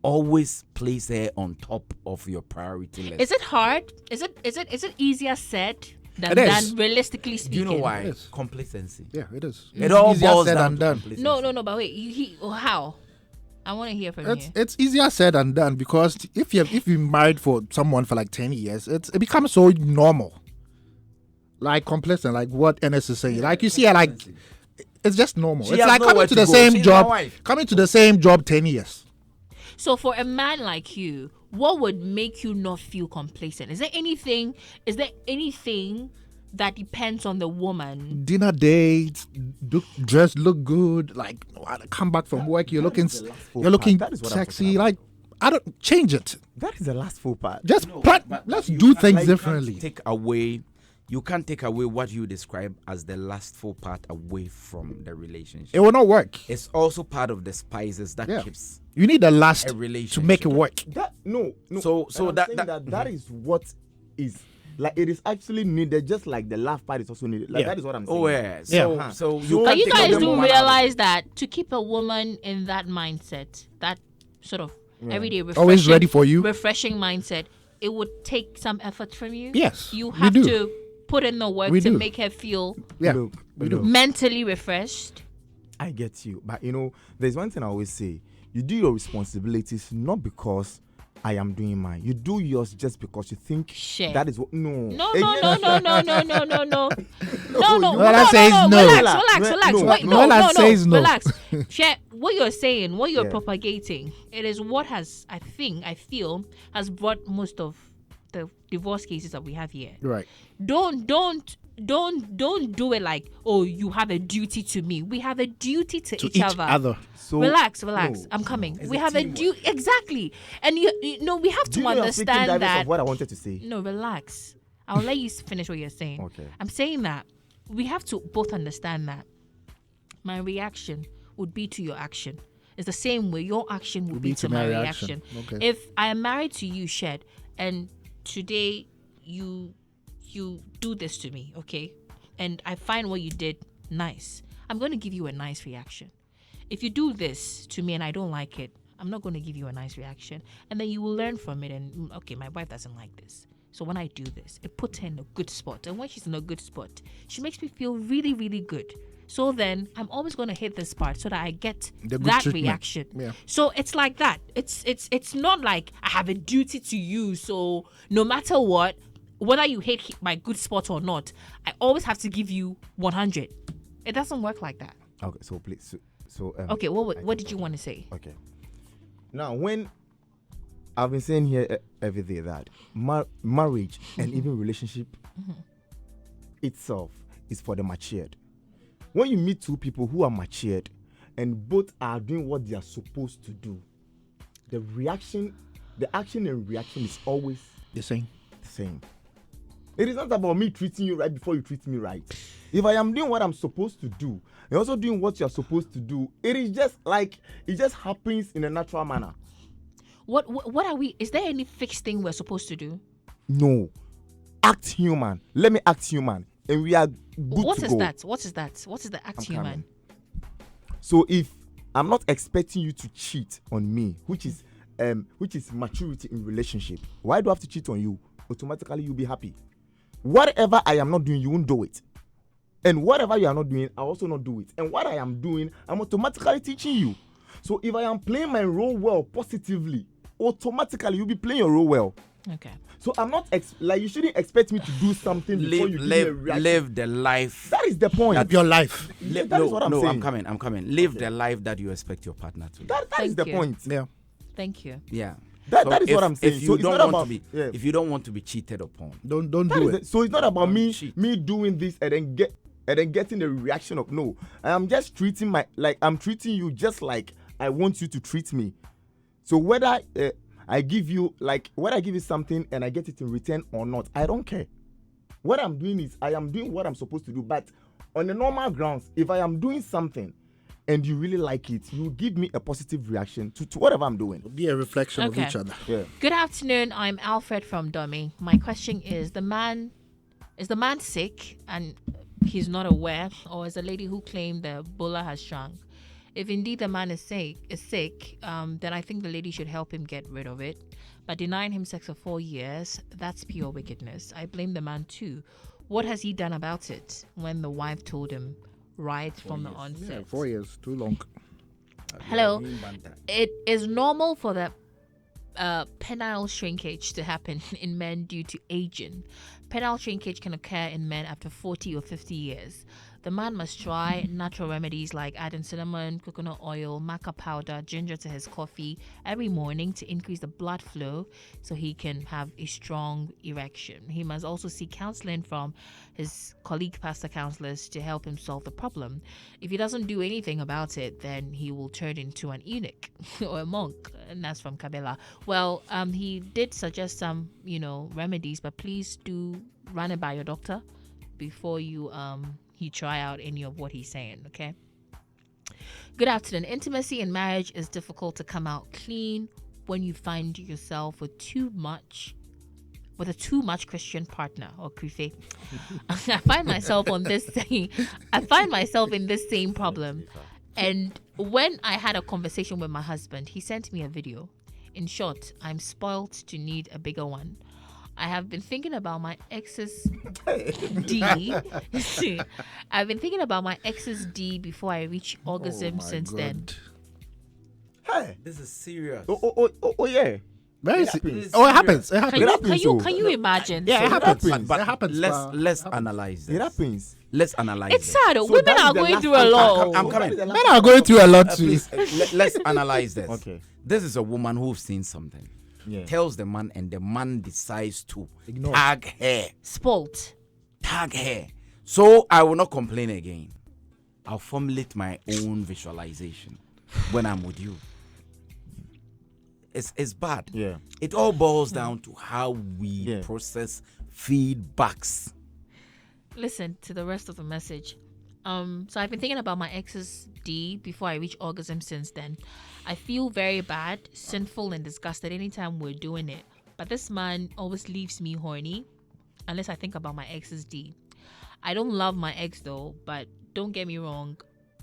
S4: Always place her on top of your priority list.
S1: Is it hard? Is it easier said than
S2: It is.
S1: done, realistically
S4: Do
S1: speaking?
S4: you know why?
S2: Yes.
S4: Complacency.
S2: Yeah, it is.
S4: It all
S2: Easier
S4: boils
S2: said
S4: down
S2: and
S4: to
S2: done.
S4: complacency.
S1: No, but wait. How? I want to hear from you.
S2: It's easier said than done because if you married for someone for like 10 years, it becomes so normal. Like complacent, like what NS is saying. Like you see, like it's just normal.
S4: She
S2: It's
S4: has
S2: like
S4: nowhere
S2: coming to
S4: to
S2: the
S4: go.
S2: same
S4: She's my
S2: job,
S4: wife.
S2: coming to the same job 10 years.
S1: So for a man like you, what would make you not feel complacent? Is there anything that depends on the woman?
S2: Dinner dates, look good. Like come back from work, you're looking
S3: That is what I'm
S2: sexy.
S3: talking about.
S2: Like I don't change it.
S3: That is the last full part.
S2: Just let's
S4: You
S2: do
S4: can't-
S2: things
S4: like,
S2: differently.
S4: You can't take away what you describe as the lastful part away from the relationship.
S2: It will not work.
S4: It's also part of the spices that
S2: Yeah.
S4: keeps
S2: You need the last
S4: a
S2: to
S4: relationship.
S2: make it work.
S3: That no.
S4: So
S3: And I'm
S4: that-
S3: saying
S4: that-
S3: that is what is like. It is actually needed, just like the last part is also needed. Like
S2: Yeah.
S3: that is what I'm saying.
S4: Oh yeah.
S2: Yeah.
S4: So
S3: Uh-huh.
S4: so you
S3: So-
S1: But
S4: can't
S1: you
S4: take
S1: guys
S4: away
S1: do
S4: one out of it.
S1: realize that to keep a woman in that mindset, that sort of everyday refreshing,
S2: Always ready for you.
S1: refreshing mindset, it would take some effort from you.
S2: Yes,
S1: You
S2: we
S1: have
S2: do.
S1: to put in the work
S2: We
S1: to
S2: do.
S1: make her feel
S2: Yeah,
S3: Look,
S2: we do.
S1: mentally refreshed.
S3: I get you, but there's one thing I always say: you do your responsibilities not because I am doing mine. You do yours just because you think
S1: Shit.
S3: that is what. No.
S1: No.
S3: Eh,
S1: No,
S2: Noella says no.
S1: Relax.
S3: No,
S1: Wait,
S2: Noella says no.
S1: Relax. Share what you're saying, what you're
S3: Yeah.
S1: propagating. It is what has, I feel, has brought most of the divorce cases that we have here.
S2: Right.
S1: Don't do it like, oh, you have a duty to me. We have a duty to each other.
S3: So
S1: Relax.
S3: no.
S1: I'm coming.
S4: It's
S1: We
S4: a
S1: have a
S4: teamwork.
S1: duty. Exactly. And you know, we have
S3: Do
S1: to
S3: you know you're speaking
S1: understand
S3: diverse
S1: that.
S3: of what I wanted to say?
S1: No, relax. I'll let you finish what you're saying.
S3: Okay.
S1: I'm saying that we have to both understand that my reaction would be to your action. It's the same way your action would be to my reaction.
S2: Okay.
S1: If I am married to you, Shed, and today you do this to me, okay, and I find what you did nice, I'm going to give you a nice reaction. If you do this to me and I don't like it, I'm not going to give you a nice reaction, and then you will learn from it. And okay, my wife doesn't like this, so when I do this, it puts her in a good spot, and when she's in a good spot, she makes me feel really, really good. So then I'm always going to hit this part so that I get
S2: The good
S1: that
S2: treatment.
S1: reaction.
S2: Yeah.
S1: So it's like that. It's not like I have a duty to you. So no matter what, whether you hate my good spot or not, I always have to give you 100. It doesn't work like that.
S3: Okay, so please,
S1: Okay, what did you want to say?
S3: Okay. Now, when I've been saying here every day that marriage and even relationship itself is for the matured. When you meet two people who are matured and both are doing what they are supposed to do, the action and reaction is always
S2: The same.
S3: the same. It is not about me treating you right before you treat me right. If I am doing what I'm supposed to do, and also doing what you're supposed to do, it is just like it just happens in a natural manner.
S1: What are we? Is there any fixed thing we're supposed to do?
S3: No, act human. Let me act human, and we are good
S1: What
S3: to
S1: is
S3: go.
S1: that? What is that? What is the act
S3: I'm
S1: human?
S3: coming. So if I'm not expecting you to cheat on me, which is maturity in relationship, why do I have to cheat on you? Automatically you'll be happy. Whatever I am not doing, you won't do it. And whatever you are not doing, I also not do it. And what I am doing, I'm automatically teaching you. So if I am playing my role well positively, automatically you'll be playing your role well.
S1: Okay.
S3: So I'm not you shouldn't expect me to do something before you give me a reaction.
S4: Live the life.
S3: That is the point.
S2: Live your life.
S3: That is what I'm saying.
S4: I'm coming. Live the life that you expect your partner to live.
S3: That is
S1: Thank
S3: the
S1: you.
S3: point.
S2: Yeah.
S1: Thank you.
S4: Yeah.
S3: That is what I'm saying.
S4: If
S3: So
S4: you
S3: it's
S4: don't
S3: not
S4: want
S3: about-
S4: to be,
S3: yeah.
S4: if you don't want to be cheated upon,
S2: Don't
S3: That
S2: do
S3: is
S2: it.
S3: So it's not about me
S4: cheat.
S3: doing this and then getting the reaction of no. I'm just treating I'm treating you just like I want you to treat me. So whether I give you something and I get it in return or not, I don't care. What I'm doing is I am doing what I'm supposed to do. But on the normal grounds, if I am doing something and you really like it, you give me a positive reaction to whatever I'm doing.
S2: Be a reflection
S1: Okay.
S2: of each other.
S3: Yeah.
S1: Good afternoon. I'm Alfred from Dummy. My question is: the man sick and he's not aware, or is a lady who claimed the bulla has shrunk? If indeed the man is sick, then I think the lady should help him get rid of it. But denying him sex for 4 years, that's pure wickedness. I blame the man too. What has he done about it when the wife told him right from the onset?
S2: 4 years, too long.
S1: Hello. It is normal for the penile shrinkage to happen in men due to aging. Penile shrinkage can occur in men after 40 or 50 years. The man must try natural remedies like adding cinnamon, coconut oil, maca powder, ginger to his coffee every morning to increase the blood flow so he can have a strong erection. He must also seek counseling from his colleague pastor counselors to help him solve the problem. If he doesn't do anything about it, then he will turn into an eunuch or a monk. And that's from Kabela. Well, he did suggest some, remedies, but please do run it by your doctor before you try out any of what he's saying, okay? Good afternoon. Intimacy in marriage is difficult to come out clean when you find yourself with a too much Christian partner or Krife. I find myself in this same problem. And when I had a conversation with my husband, he sent me a video. In short, I'm spoiled to need a bigger one. I have been thinking about my ex's D. I've been thinking about my ex's D before I reach orgasm since then.
S3: Hey.
S4: This is serious.
S3: Oh yeah.
S2: Very
S3: It happens.
S2: Oh, it happens. It happens.
S1: Can you imagine?
S2: Yeah, it happens.
S3: happens.
S2: It happens.
S4: Let's analyze this.
S3: It happens.
S4: Let's analyze
S1: It's
S4: this.
S1: sad.
S3: So
S1: Women
S3: that is
S1: are
S3: the
S1: going
S3: last
S1: through a
S3: time-
S1: lot.
S4: I'm coming.
S2: Men are going through a lot too.
S4: Please, let's analyze this.
S3: Okay.
S4: This is a woman who's seen something.
S3: Yeah.
S4: Tells the man, and the man decides to
S3: Ignore.
S4: tag her.
S1: Spoilt.
S4: Tag her. So I will not complain again. I'll formulate my own visualization when I'm with you. It's bad.
S3: Yeah.
S4: It all boils down to how we
S3: Yeah.
S4: process feedbacks.
S1: Listen to the rest of the message. So I've been thinking about my ex's D before I reach orgasm since then. I feel very bad, sinful, and disgusted anytime we're doing it. But this man always leaves me horny unless I think about my ex's D. I don't love my ex though, but don't get me wrong.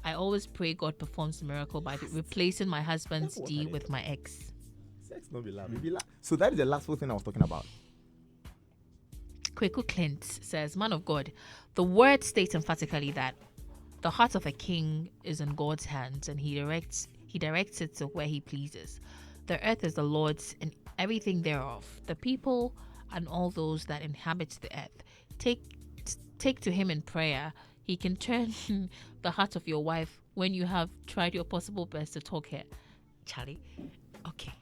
S1: I always pray God performs a miracle by replacing my husband's D with my ex.
S3: Sex no be love. It be love. So that is the last thing I was talking about.
S1: Kweku Clint says, Man of God, the word states emphatically that the heart of a king is in God's hands, and he directs it to where he pleases. The earth is the Lord's and everything thereof, the people and all those that inhabit the earth. Take to him in prayer. He can turn the heart of your wife when you have tried your possible best to talk her. Charlie, okay.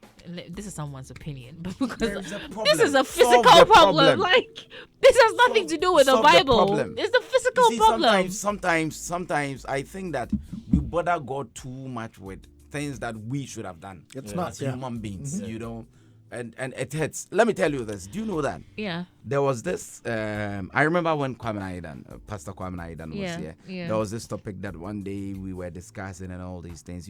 S1: This is someone's opinion, but because this is a physical
S4: the
S1: problem.
S4: problem.
S1: Like, this has nothing to do with the
S4: Solve the
S1: Bible.
S4: problem.
S1: It's the physical
S4: You see,
S1: problem.
S4: Sometimes I think that we bother God too much with things that we should have done.
S2: It's
S4: as
S2: not, yeah.
S4: human beings, and it hurts. Let me tell you this. Do you know that
S1: Yeah.
S4: there was this? I remember when Pastor Kwame Aidan was
S1: Yeah,
S4: here.
S1: yeah.
S4: There was this topic that one day we were discussing and all these things.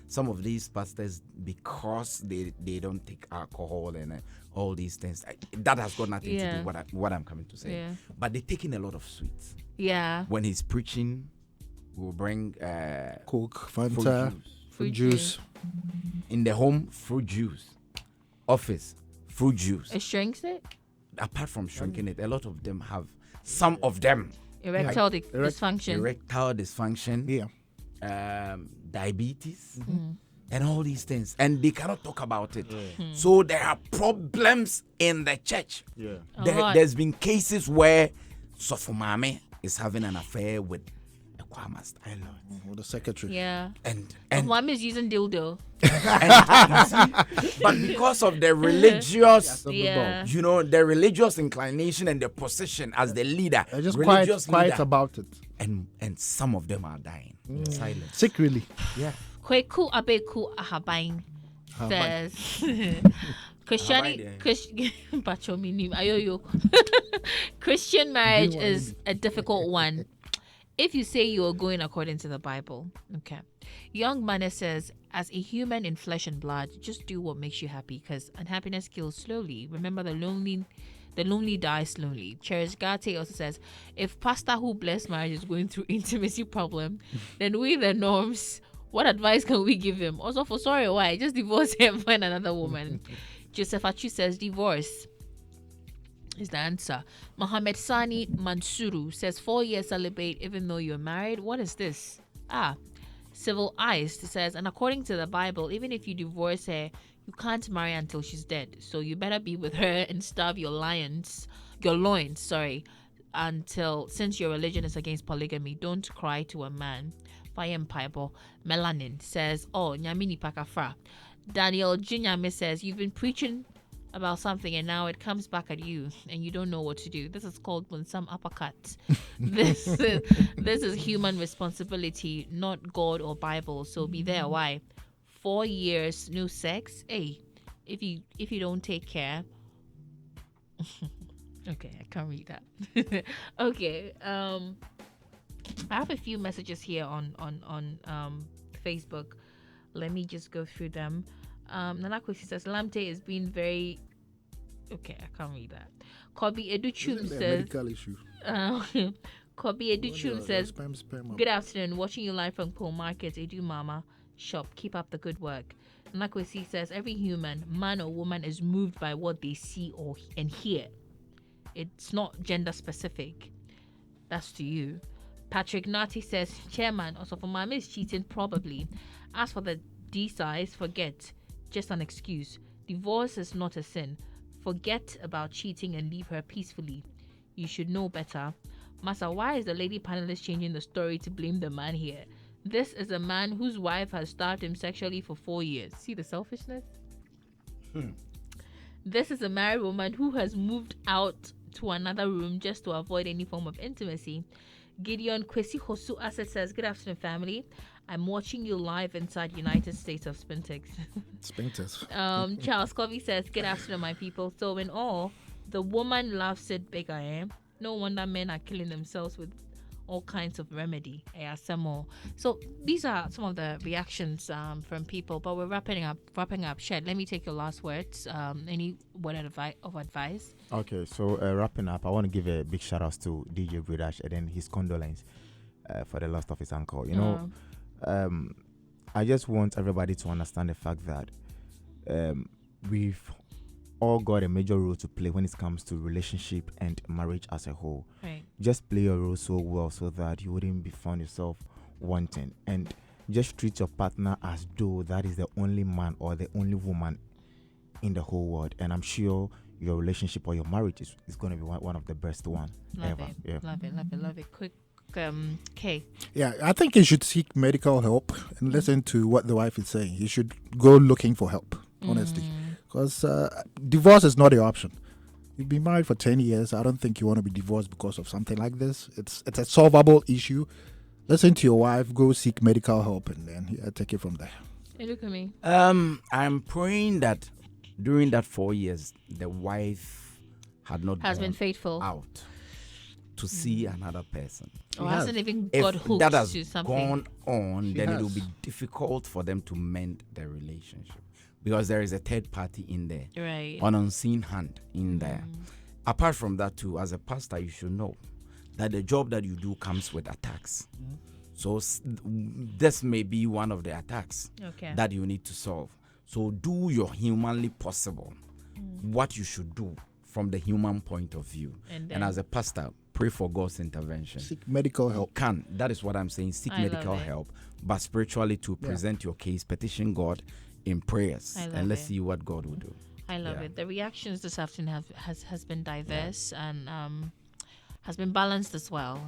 S4: Some of these pastors, because they don't take alcohol and all these things, that has got nothing to
S1: Yeah.
S4: do with what I'm coming to say.
S1: Yeah.
S4: But they take in a lot of sweets.
S1: Yeah.
S4: When he's preaching, we'll bring
S2: Coke,
S4: fruit
S2: Fanta,
S4: juice.
S2: fruit juice.
S4: In the home, fruit juice. Office, fruit juice.
S1: It shrinks it.
S4: Apart from shrinking it, a lot of them have, some of them,
S1: Erectile dysfunction.
S4: erectile dysfunction,
S2: Yeah.
S4: diabetes, and all these things. And they cannot talk about it. So there are problems in the church.
S3: Yeah.
S1: A lot.
S4: There's been cases where Sofumame is having an affair with a choir master.
S2: With the secretary.
S1: Yeah.
S4: And
S1: Mom is using dildo.
S4: but because of the religious,
S1: Yeah.
S4: the religious inclination and the position as the leader,
S2: They're just
S4: religious
S2: quiet
S4: leader,
S2: about it.
S4: and some of them are dying in silence.
S2: Secretly.
S4: Yeah.
S1: Kweku Abeku Ahabain says
S4: Ahabain,
S1: Christian marriage is a difficult one. If you say you are going according to the Bible, okay, Young Mane says, as a human in flesh and blood, just do what makes you happy, because unhappiness kills slowly. Remember, the lonely die slowly. Cherish Gate also says, if pastor who blessed marriage is going through intimacy problem, then we the norms, what advice can we give him? Also, for sorry, why? Just divorce him, find another woman. Joseph Achu says, divorce is the answer. Mohammed Sani Mansuru says, 4 years celibate even though you're married. What is this? Civil Eyes says, and according to the Bible, even if you divorce her, you can't marry until she's dead. So you better be with her and starve your loins, until, since your religion is against polygamy, don't cry to a man. Fire Piebo Melanin says, oh, Nyamini Pakafra. Daniel Jinyame says, you've been preaching about something and now it comes back at you and you don't know what to do. This is called some uppercut. this is human responsibility, not God or Bible. So be there. Why? 4 years no sex. Hey, if you don't take care. Okay, I can't read that. Okay. I have a few messages here on Facebook. Let me just go through them. Nana Kwesi says, Lamte is being very... Okay, I can't read that. Kobe Educhum says...
S2: medical issue.
S1: Kobe Educhum says, good afternoon. Watching you live from Pole Market, Edu Mama shop. Keep up the good work. Nana Kwesi says, every human, man or woman, is moved by what they see and hear. It's not gender specific. That's to you. Patrick Nati says, Chairman, also for Mama is cheating probably. As for the D-size, forget. Just an excuse. Divorce is not a sin. Forget about cheating and leave her peacefully. You should know better. Masa, why is the lady panelist changing the story to blame the man here? This is a man whose wife has starved him sexually for 4 years. See the selfishness? This is a married woman who has moved out to another room just to avoid any form of intimacy. Gideon Kwesi Hosu Asset says, good afternoon, family. I'm watching you live inside United States of Spintex. Charles Covey says, good afternoon, my people. So in all, the woman loves it bigger, eh? No wonder men are killing themselves with all kinds of remedy. So these are some of the reactions from people, but we're wrapping up. Shed, let me take your last words. Any word of advice?
S3: Okay, so wrapping up, I want to give a big shout out to DJ Bridash and then his condolence for the loss of his uncle. You know, I just want everybody to understand the fact that we've all got a major role to play when it comes to relationship and marriage as a whole.
S1: Right.
S3: Just play your role so well so that you wouldn't be found yourself wanting, and just treat your partner as though that is the only man or the only woman in the whole world. And I'm sure your relationship or your marriage is going to be one of the best one ever. Yeah.
S1: Love it. Quick, Kay.
S2: Yeah, I think he should seek medical help and listen to what the wife is saying. He should go looking for help, honestly. Because divorce is not the option. You've been married for 10 years. I don't think you want to be divorced because of something like this. It's a solvable issue. Listen to your wife, go seek medical help, and then take it from there.
S1: Hey, look at me.
S4: I'm praying that during that 4 years, the wife has
S1: been faithful
S4: out to see another person.
S1: Or hasn't even
S4: If
S1: got hooked
S4: that has
S1: to something.
S4: gone on, then it will
S2: has.
S4: be difficult for them to mend their relationship because there is a third party in there,
S1: Right.
S4: an unseen hand in there. Apart from that, too, as a pastor, you should know that the job that you do comes with attacks. So this may be one of the attacks that you need to solve. So do your humanly possible, what you should do from the human point of view. And as a pastor, pray for God's intervention.
S2: Seek medical help.
S4: That is what I'm saying. Seek
S1: I love
S4: medical
S1: it.
S4: help, but spiritually to present your case, petition God in prayers,
S1: I love
S4: and let's
S1: it.
S4: see what God will do.
S1: I love
S4: Yeah.
S1: it. The reactions this afternoon has been diverse and has been balanced as well.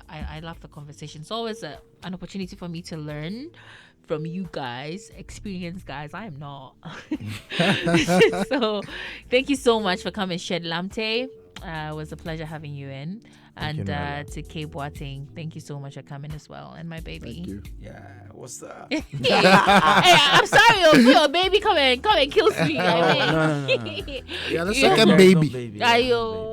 S1: I love the conversation. It's always an opportunity for me to learn from you guys, experienced guys. I am not. So thank you so much for coming, Shed Lamte. It was a pleasure having you in.
S3: Thank you,
S1: And
S3: Nadia.
S1: to Kay Boateng, thank you so much for coming as well. And my baby.
S2: Thank you.
S4: Yeah, what's that?
S1: Hey, I'm sorry, your baby come and kills me.
S4: No.
S2: Yeah, the
S1: Yeah.
S2: second
S4: There's no
S2: baby.
S4: baby.
S1: Ayo.